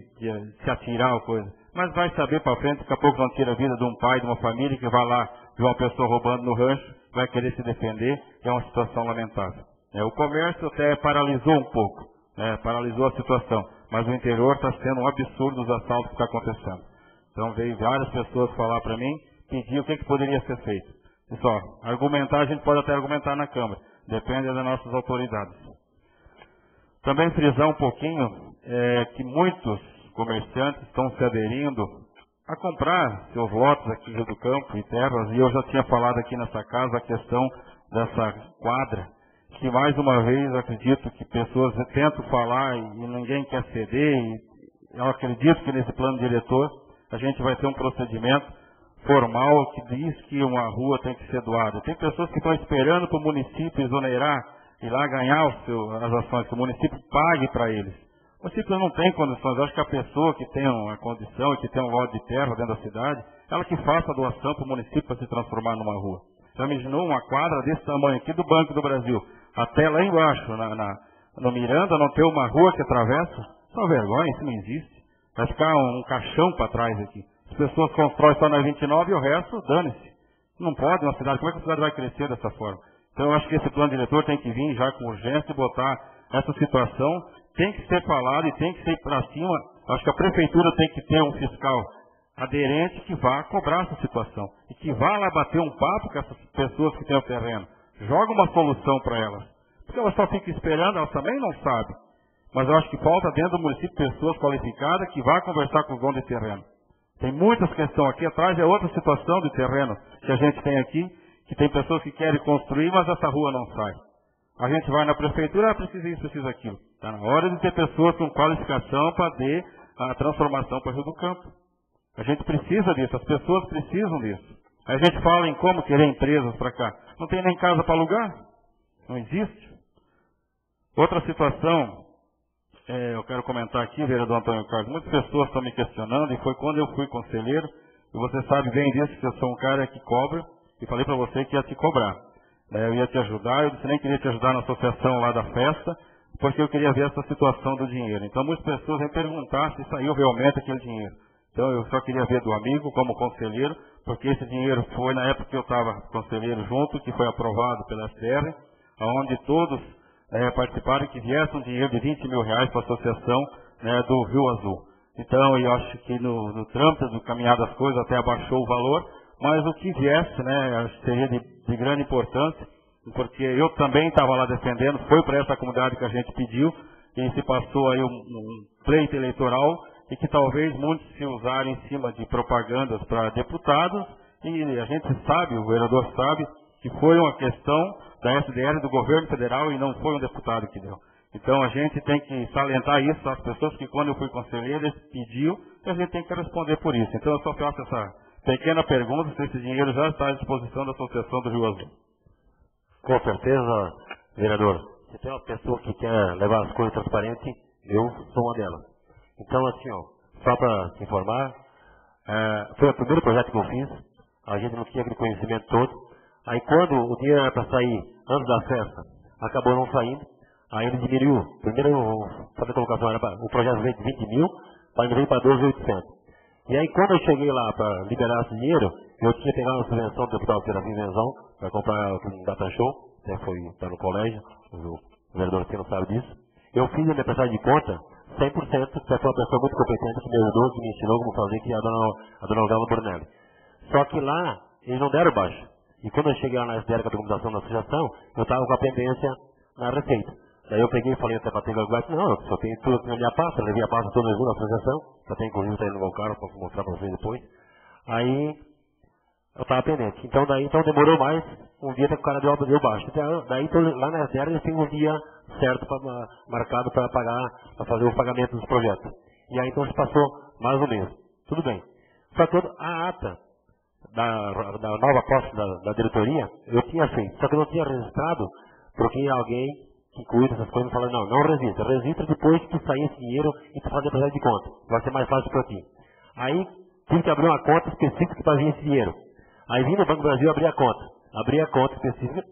se atirar ou coisa, mas vai saber para frente, daqui a pouco não tira a vida de um pai, de uma família que vai lá de uma pessoa roubando no rancho, vai querer se defender, é uma situação lamentável. O comércio até paralisou um pouco, paralisou a situação, mas o interior está sendo um absurdo os assaltos que está acontecendo. Então veio várias pessoas falar para mim, pedir o que poderia ser feito. Pessoal, argumentar, a gente pode até argumentar na Câmara, depende das nossas autoridades. Também frisar um pouquinho que muitos comerciantes estão se aderindo a comprar seus lotes aqui em Rio do Campo e terras, e eu já tinha falado aqui nessa casa a questão dessa quadra, que mais uma vez acredito que pessoas tentam falar e ninguém quer ceder, e eu acredito que nesse plano diretor a gente vai ter um procedimento formal que diz que uma rua tem que ser doada. Tem pessoas que estão esperando para o município exonerar e lá ganhar as ações, que o município pague para eles. O município não tem condições. Eu acho que a pessoa que tem uma condição e que tem um lote de terra dentro da cidade, ela que faça a doação para o município para se transformar numa rua. Já imaginou uma quadra desse tamanho aqui do Banco do Brasil, até lá embaixo, no Miranda, não ter uma rua que atravessa? Isso é uma vergonha, isso não existe. Vai ficar um caixão para trás aqui. As pessoas constroem só na 29 e o resto, dane-se. Não pode uma cidade, como é que a cidade vai crescer dessa forma? Então eu acho que esse plano diretor tem que vir já com urgência e botar essa situação, tem que ser falado e tem que ser para cima. Acho que a prefeitura tem que ter um fiscal aderente que vá cobrar essa situação e que vá lá bater um papo com essas pessoas que têm o terreno. Joga uma solução para elas. Porque elas só ficam esperando, elas também não sabem. Mas eu acho que falta dentro do município pessoas qualificadas que vá conversar com os donos de terreno. Tem muitas questões aqui atrás, é outra situação de terreno que a gente tem aqui, que tem pessoas que querem construir, mas essa rua não sai. A gente vai na prefeitura, precisa isso, precisa aquilo. Está na hora de ter pessoas com qualificação para ter a transformação para o Rio do Campo. A gente precisa disso, as pessoas precisam disso. A gente fala em como querer empresas para cá. Não tem nem casa para alugar? Não existe. Outra situação, eu quero comentar aqui, vereador Antônio Carlos, muitas pessoas estão me questionando, e foi quando eu fui conselheiro, e você sabe bem disso, que eu sou um cara que cobra, e falei para você que ia te cobrar. Eu ia te ajudar, eu disse nem queria te ajudar na associação lá da festa, porque eu queria ver essa situação do dinheiro. Então muitas pessoas vêm perguntar se saiu realmente aquele dinheiro. Então eu só queria ver do amigo como conselheiro, porque esse dinheiro foi na época que eu estava conselheiro junto, que foi aprovado pela SR, onde todos participaram que viesse um dinheiro de 20 mil reais para a associação do Rio Azul. Então eu acho que no trâmite do caminhar das coisas até abaixou o valor, mas o que viesse, acho que seria de grande importância, porque eu também estava lá defendendo, foi para essa comunidade que a gente pediu, e se passou aí um pleito eleitoral, e que talvez muitos se usarem em cima de propagandas para deputados, e a gente sabe, o vereador sabe, que foi uma questão da SDL do governo federal e não foi um deputado que deu. Então a gente tem que salientar isso às pessoas que quando eu fui conselheiro, eles pediu, e a gente tem que responder por isso. Então eu só faço essa pequena pergunta se esse dinheiro já está à disposição da Associação do Rio Azul.
Com certeza, vereador. Se tem uma pessoa que quer levar as coisas transparentes, eu sou uma delas. Então, assim, só para te informar, foi o primeiro projeto que eu fiz, a gente não tinha aquele conhecimento todo. Aí quando o dinheiro era para sair antes da festa, acabou não saindo, aí ele diminuiu. Primeiro, a colocação era o projeto veio de 20 mil, ele veio para 12.800. E aí quando eu cheguei lá para liberar esse dinheiro, eu tinha pegado a subvenção do deputado Serafim Venzão para comprar um data show, está no colégio, o vereador aqui não sabe disso. Eu fiz a minha prestação de conta 100%, que foi uma pessoa muito competente que me ajudou, que me ensinou como fazer, que é a dona Algama Brunelli. Só que lá, eles não deram baixo. E quando eu cheguei lá na SDL, com a documentação da associação, eu estava com a pendência na receita. Daí eu peguei e falei até para ter lugar, não, eu só tenho tudo aqui na minha pasta, eu levei a pasta toda na associação, já tem inclusive tá aí no meu carro, posso mostrar para vocês depois. Aí, eu estava pendente. Então demorou mais, um dia que o cara deu baixo. Daí lá na SDL eles têm um dia certo marcado para pagar, para fazer o pagamento dos projetos. E aí então se passou mais um mês. Tudo bem. Só que a ata da nova posse da diretoria, eu tinha feito, só que eu não tinha registrado, porque alguém que cuida dessas coisas falou, não registra. Registra depois que sair esse dinheiro e tu fazer projeto de conta. Vai ser mais fácil para ti. Aí tive que abrir uma conta específica para vir esse dinheiro. Aí vim no Banco do Brasil abrir a conta. Abri a conta específica.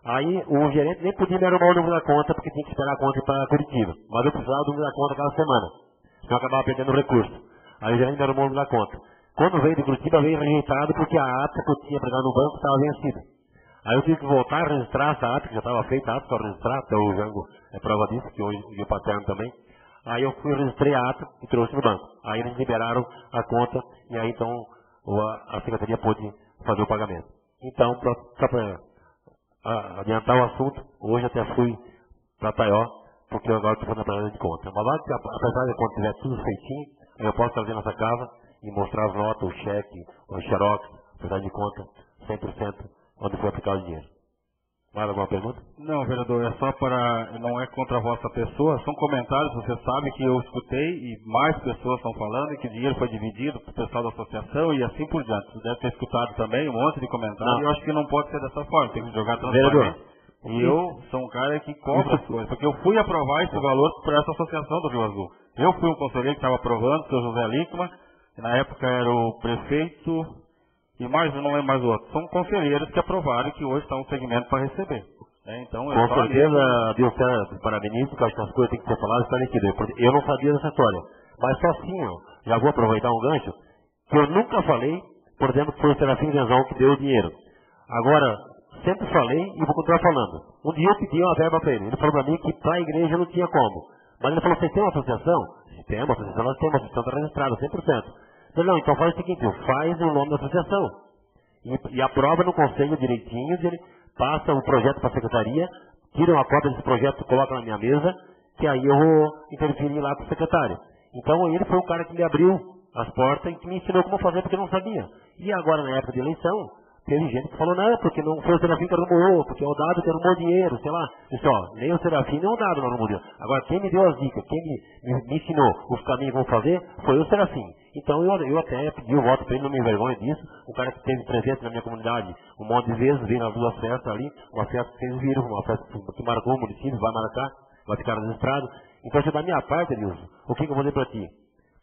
Aí o gerente nem podia me arrumar o número da conta, porque tinha que esperar a conta ir para Curitiba. Mas eu precisava do número da conta cada semana. Senão eu acabava perdendo o recurso. Aí o gerente me arrumou o número da conta. Quando veio de Curitiba, veio rejeitado porque a ata que eu tinha pregado no banco estava vencida. Aí eu tive que voltar a registrar essa ata, que já estava feita a ata para registrar, até o Jango é prova disso, que hoje e o Paterno também. Aí eu fui registrei a ata e trouxe no banco. Aí eles liberaram a conta e aí então a secretaria pôde fazer o pagamento. Então, para adiantar o assunto, hoje até fui para Taió, porque eu agora estou fazendo a planilha de conta. Mas lá, apesar de quando tiver tudo feitinho, eu posso trazer nossa casa e mostrar as notas, o cheque, o xerox, apesar de conta, 100%, onde foi aplicado o dinheiro. Mais alguma pergunta?
Não, vereador, é só para, não é contra a vossa pessoa, são comentários, você sabe que eu escutei e mais pessoas estão falando e que o dinheiro foi dividido para o pessoal da associação e assim por diante. Você deve ter escutado também um monte de comentários e eu acho que não pode ser dessa forma, tem que jogar transparente. E eu sou um cara que cobra as coisas, porque eu fui aprovar esse valor para essa associação do Rio Azul. Eu fui um conselheiro que estava aprovando, o seu José Lickman, que na época era o prefeito e mais, eu não lembro mais o outro, são conselheiros que aprovaram e que hoje estão no segmento para receber. Então,
com certeza, Dilson, parabenizo, que acho que as coisas têm que ser faladas para esclarecidas, porque eu não sabia dessa história. Mas só assim, ó, já vou aproveitar um gancho, que eu nunca falei, por exemplo, que foi o Serafim Venzão que deu o dinheiro. Agora, sempre falei e vou continuar falando. Um dia eu pedi uma verba para ele. Ele falou para mim que para a igreja não tinha como. Mas ele falou, você tem uma associação? Tem uma associação, nós temos, a associação está registrada, 100%. Eu falei, não, então faz o seguinte, faz o nome da associação. E aprova no conselho direitinho, ele passa o projeto para a secretaria, tira uma cópia desse projeto, coloca na minha mesa, que aí eu vou interferir lá com o secretário. Então ele foi o cara que me abriu as portas e que me ensinou como fazer, porque eu não sabia. E agora, na época de eleição, teve gente que falou, não, porque não foi o Serafim que arrumou, porque é o Dado que arrumou dinheiro, sei lá. Disse, ó, nem o Serafim, nem o Dado não arrumou dinheiro. Agora, quem me deu as dicas, quem me ensinou os caminhos que vão fazer, foi o Serafim. Então, eu até pedi o voto para ele, não me envergonho disso. O cara que esteve presente na minha comunidade um monte de vezes, veio nas duas festas ali, uma festa que vocês viram, uma festa que marcou o município, vai marcar, vai ficar registrado. Então, da minha parte, Nilson, o que eu vou dizer para ti?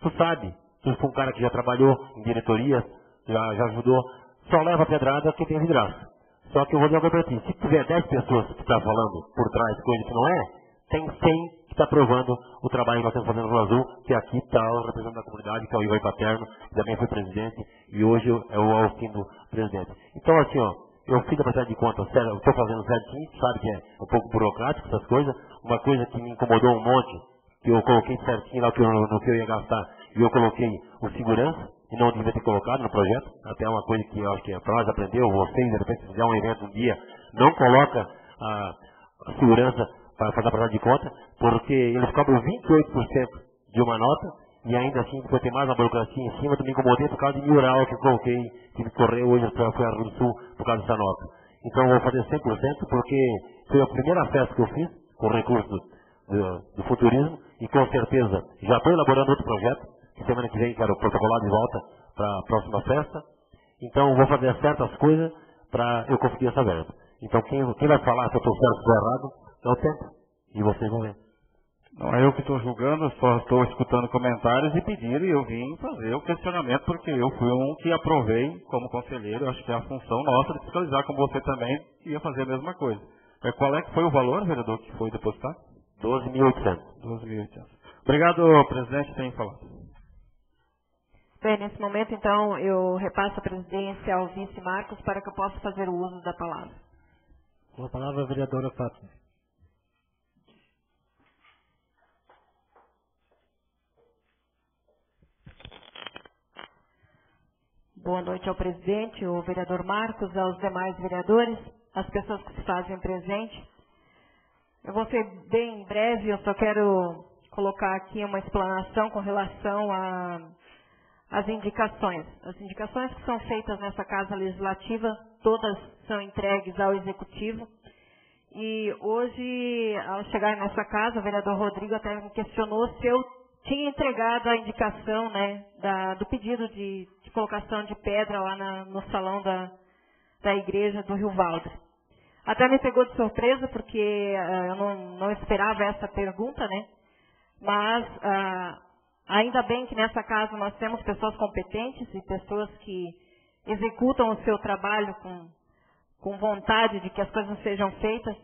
Tu sabe, tu foi um cara que já trabalhou em diretoria, já ajudou. Só leva a pedrada quem tem vidraça. Só que eu vou dizer uma coisa pra ti. Se tiver 10 pessoas que estão falando por trás coisa que não é, tem 100 que está provando o trabalho que nós estamos fazendo no Rio Azul, que aqui está o representante da comunidade, que é o Ivan Paterno, que também foi presidente, e hoje é o Alcindo presidente. Então, assim, ó, eu fiz a prestação de contas, eu estou fazendo certinho, sabe que é um pouco burocrático essas coisas. Uma coisa que me incomodou um monte, que eu coloquei certinho lá no que eu ia gastar, e eu coloquei o segurança, e não devia ter colocado no projeto, até uma coisa que eu acho que para nós aprendeu, vocês, de repente, se fizer um evento um dia, não coloca a segurança para fazer a prestação de conta, porque eles cobram 28% de uma nota, e ainda assim depois tem mais uma burocracia em cima, me incomodei por causa de R$1.000 que eu coloquei, tive que correr hoje para a Rio do Sul por causa dessa nota. Então eu vou fazer 100% porque foi a primeira festa que eu fiz, com recurso do futurismo, e com certeza já estou elaborando outro projeto, semana que vem quero protocolar de volta para a próxima festa. Então vou fazer certas coisas para eu conseguir essa verba. Então quem vai falar se eu estou certo ou estou errado é o tempo. E vocês vão ver.
Não é eu que estou julgando, só estou escutando comentários e pediram, e eu vim fazer o questionamento porque eu fui um que aprovei como conselheiro. Eu acho que é a função nossa de fiscalizar, como você também ia fazer a mesma coisa. Qual é que foi o valor, vereador, que foi depositado?
12.800.
12.800. Obrigado, presidente, tem falado.
Bem, nesse momento, então, eu repasso a presidência ao vice Marcos para que eu possa fazer o uso da palavra.
Com a palavra, a vereadora Fátima.
Boa noite ao presidente, ao vereador Marcos, aos demais vereadores, às pessoas que se fazem presente. Eu vou ser bem breve, eu só quero colocar aqui uma explanação com relação às indicações. As indicações que são feitas nessa Casa Legislativa, todas são entregues ao Executivo. E hoje, ao chegar nessa casa, o vereador Rodrigo até me questionou se eu tinha entregado a indicação, né, do pedido de colocação de pedra lá no salão da igreja do Rio Valdo. Até me pegou de surpresa, porque eu não esperava essa pergunta, né? Mas ainda bem que nessa casa nós temos pessoas competentes e pessoas que executam o seu trabalho com vontade de que as coisas sejam feitas.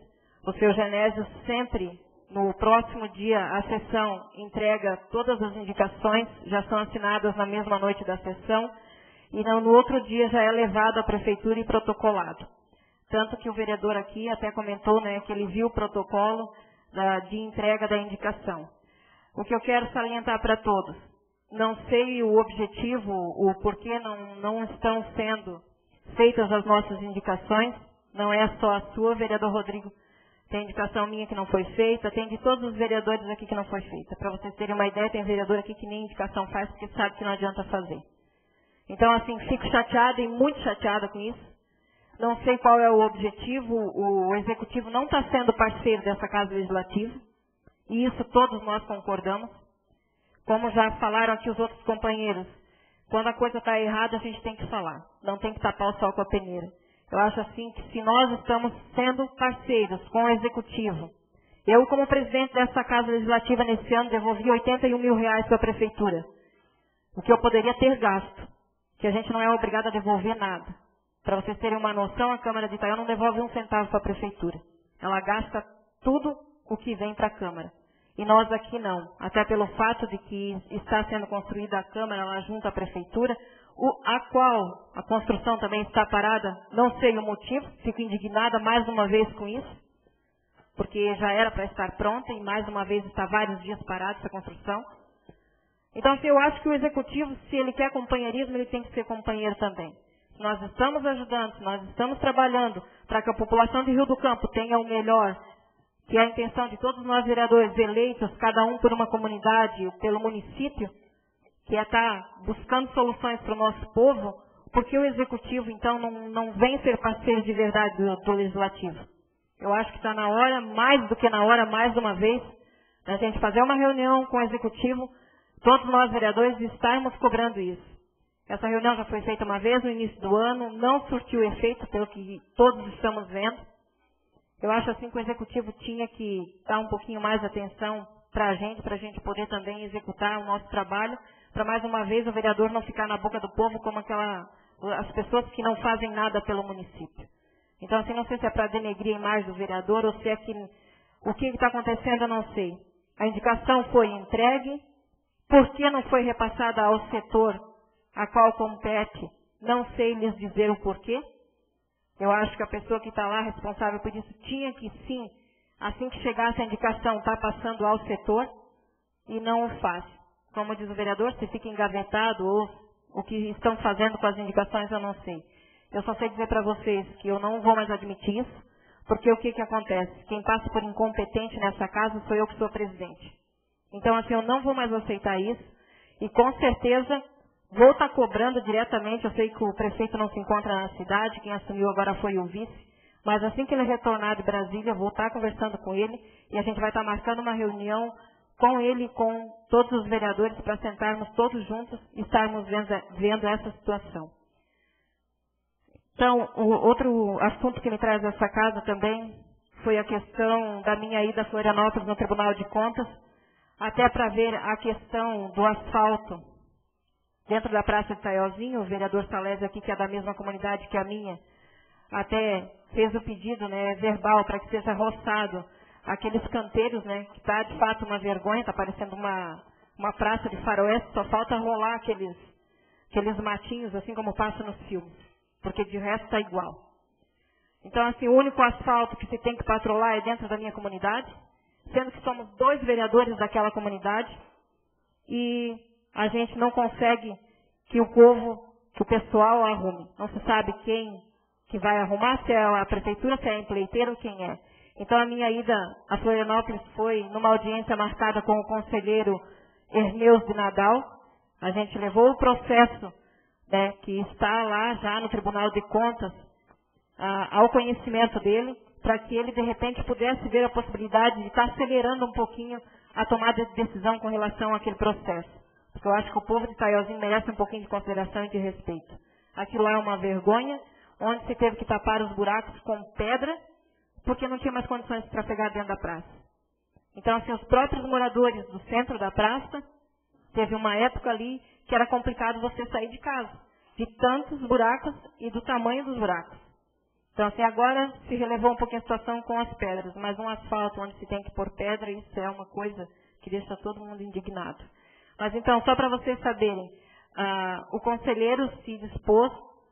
O seu Genésio sempre, no próximo dia, a sessão entrega todas as indicações, já são assinadas na mesma noite da sessão, e no outro dia já é levado à prefeitura e protocolado. Tanto que o vereador aqui até comentou, né, que ele viu o protocolo de entrega da indicação. O que eu quero salientar para todos, não sei o objetivo, o porquê não estão sendo feitas as nossas indicações, não é só a sua, vereador Rodrigo, tem indicação minha que não foi feita, tem de todos os vereadores aqui que não foi feita. Para vocês terem uma ideia, tem vereador aqui que nem indicação faz, porque sabe que não adianta fazer. Então, assim, fico chateada e muito chateada com isso. Não sei qual é o objetivo, o Executivo não está sendo parceiro dessa Casa Legislativa, e isso todos nós concordamos. Como já falaram aqui os outros companheiros, quando a coisa está errada, a gente tem que falar, não tem que tapar o sol com a peneira. Eu acho assim que se nós estamos sendo parceiros com o Executivo, eu como presidente dessa Casa Legislativa nesse ano devolvi R$81 mil para a Prefeitura, o que eu poderia ter gasto. que a gente não é obrigado a devolver nada. Para vocês terem uma noção, a Câmara de Itaió não devolve um centavo para a Prefeitura. Ela gasta tudo o que vem para a Câmara. E nós aqui não. Até pelo fato de que está sendo construída a Câmara lá junto à Prefeitura, a qual a construção também está parada, não sei o motivo, fico indignada mais uma vez com isso, porque já era para estar pronta e mais uma vez está vários dias parada essa construção. Então, assim, eu acho que o Executivo, se ele quer companheirismo, ele tem que ser companheiro também. Se nós estamos ajudando, se nós estamos trabalhando para que a população de Rio do Campo tenha o melhor, que é a intenção de todos nós vereadores eleitos, cada um por uma comunidade, pelo município, que é estar buscando soluções para o nosso povo, porque o Executivo, então, não vem ser parceiro de verdade do Legislativo. Eu acho que está na hora, mais do que na hora, mais uma vez, da gente fazer uma reunião com o Executivo, todos nós vereadores estarmos cobrando isso. Essa reunião já foi feita uma vez no início do ano, não surtiu efeito, pelo que todos estamos vendo. Eu acho assim que o Executivo tinha que dar um pouquinho mais de atenção para a gente poder também executar o nosso trabalho, para mais uma vez o vereador não ficar na boca do povo como as pessoas que não fazem nada pelo município. Então, assim, não sei se é para denegrir a imagem do vereador ou se é que o que está acontecendo, eu não sei. A indicação foi entregue, por que não foi repassada ao setor a qual compete, não sei lhes dizer o porquê. Eu acho que a pessoa que está lá responsável por isso tinha que sim, assim que chegasse a indicação, estar passando ao setor e não o faz. Como diz o vereador, se fica engavetado ou o que estão fazendo com as indicações, eu não sei. Eu só sei dizer para vocês que eu não vou mais admitir isso, porque o que acontece? Quem passa por incompetente nessa casa sou eu que sou presidente. Então, assim, eu não vou mais aceitar isso e com certeza vou estar cobrando diretamente. Eu sei que o prefeito não se encontra na cidade, quem assumiu agora foi o vice, mas assim que ele retornar de Brasília, vou estar conversando com ele e a gente vai estar marcando uma reunião com ele e com todos os vereadores para sentarmos todos juntos e estarmos vendo essa situação. Então, o outro assunto que me traz a essa casa também foi a questão da minha ida a Florianópolis no Tribunal de Contas, até para ver a questão do asfalto dentro da Praça de Itaiózinho. O vereador Salésio aqui, que é da mesma comunidade que a minha, até fez o pedido, né, verbal para que seja roçado aqueles canteiros, né, que está de fato uma vergonha, está parecendo uma praça de faroeste, só falta rolar aqueles matinhos, assim como passa nos filmes, porque de resto está igual. Então, assim, o único asfalto que se tem que patrolar é dentro da minha comunidade, sendo que somos 2 vereadores daquela comunidade e a gente não consegue que o pessoal arrume. Não se sabe quem que vai arrumar, se é a prefeitura, se é a empreiteira ou quem é. Então, a minha ida a Florianópolis foi numa audiência marcada com o conselheiro Hermeus de Nadal. A gente levou o processo, né, que está lá já no Tribunal de Contas ao conhecimento dele, para que ele, de repente, pudesse ver a possibilidade de estar acelerando um pouquinho a tomada de decisão com relação àquele processo. Porque eu acho que o povo de Itaiózinho merece um pouquinho de consideração e de respeito. Aquilo lá é uma vergonha, onde se teve que tapar os buracos com pedra, porque não tinha mais condições de trafegar dentro da praça. Então, assim, os próprios moradores do centro da praça, teve uma época ali que era complicado você sair de casa, de tantos buracos e do tamanho dos buracos. Então, assim, agora se relevou um pouquinho a situação com as pedras, mas um asfalto onde se tem que pôr pedra, isso é uma coisa que deixa todo mundo indignado. Mas, então, só para vocês saberem, o conselheiro se dispôs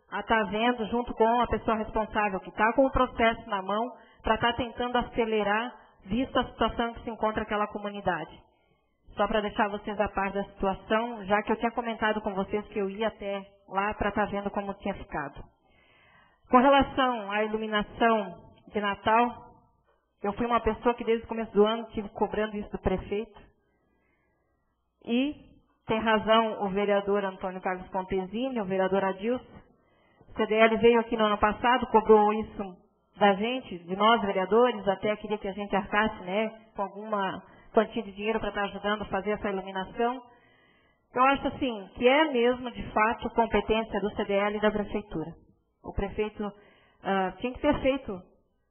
a estar vendo, junto com a pessoa responsável que está com o processo na mão, para estar tentando acelerar, vista a situação que se encontra aquela comunidade. Só para deixar vocês a par da situação, já que eu tinha comentado com vocês que eu ia até lá para estar vendo como tinha ficado. Com relação à iluminação de Natal, eu fui uma pessoa que desde o começo do ano estive cobrando isso do prefeito. E tem razão o vereador Antônio Carlos Pontesini, o vereador Adilson. O CDL veio aqui no ano passado, cobrou isso da gente, de nós vereadores, até queria que a gente arcasse, né, com alguma quantia de dinheiro para estar ajudando a fazer essa iluminação. Eu acho assim, que é mesmo, de fato, competência do CDL e da prefeitura. O prefeito tinha que ter feito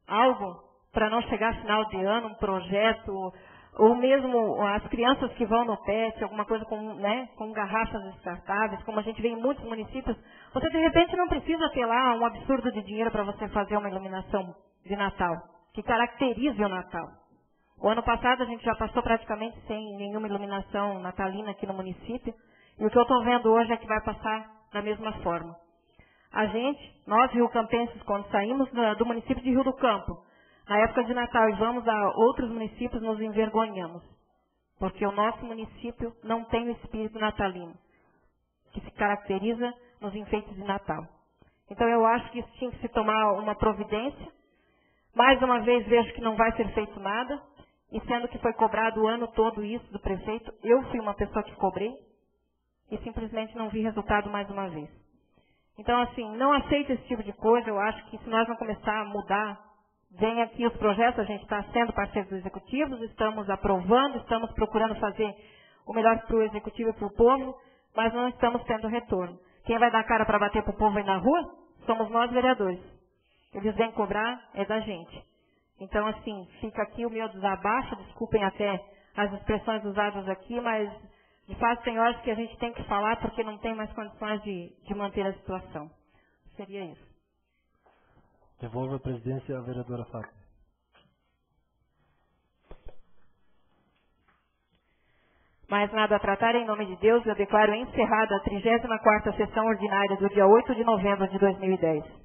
algo para não chegar a final de ano, um projeto, ou mesmo as crianças que vão no PET, alguma coisa com garrafas descartáveis, como a gente vê em muitos municípios, você de repente não precisa ter lá um absurdo de dinheiro para você fazer uma iluminação de Natal, que caracterize o Natal. O ano passado a gente já passou praticamente sem nenhuma iluminação natalina aqui no município, e o que eu estou vendo hoje é que vai passar da mesma forma. Nós riocampenses, quando saímos do município de Rio do Campo, na época de Natal, e vamos a outros municípios, nos envergonhamos. Porque o nosso município não tem o espírito natalino, que se caracteriza nos enfeites de Natal. Então eu acho que isso tinha que se tomar uma providência. Mais uma vez vejo que não vai ser feito nada, e sendo que foi cobrado o ano todo isso do prefeito, eu fui uma pessoa que cobrei, e simplesmente não vi resultado mais uma vez. Então, assim, não aceito esse tipo de coisa. Eu acho que se nós não começar a mudar, vem aqui os projetos, a gente está sendo parceiro dos executivos, estamos aprovando, estamos procurando fazer o melhor para o executivo e para o povo, mas não estamos tendo retorno. Quem vai dar cara para bater para o povo aí na rua? Somos nós, vereadores. Eles vêm cobrar, é da gente. Então, assim, fica aqui o meu desabafo, desculpem até as expressões usadas aqui, mas de fato tem horas que a gente tem que falar porque não tem mais condições de manter a situação. Seria isso.
Devolvo a presidência à vereadora Fátima.
Mais nada a tratar, em nome de Deus, eu declaro encerrada a 34ª sessão ordinária do dia 8 de novembro de 2010.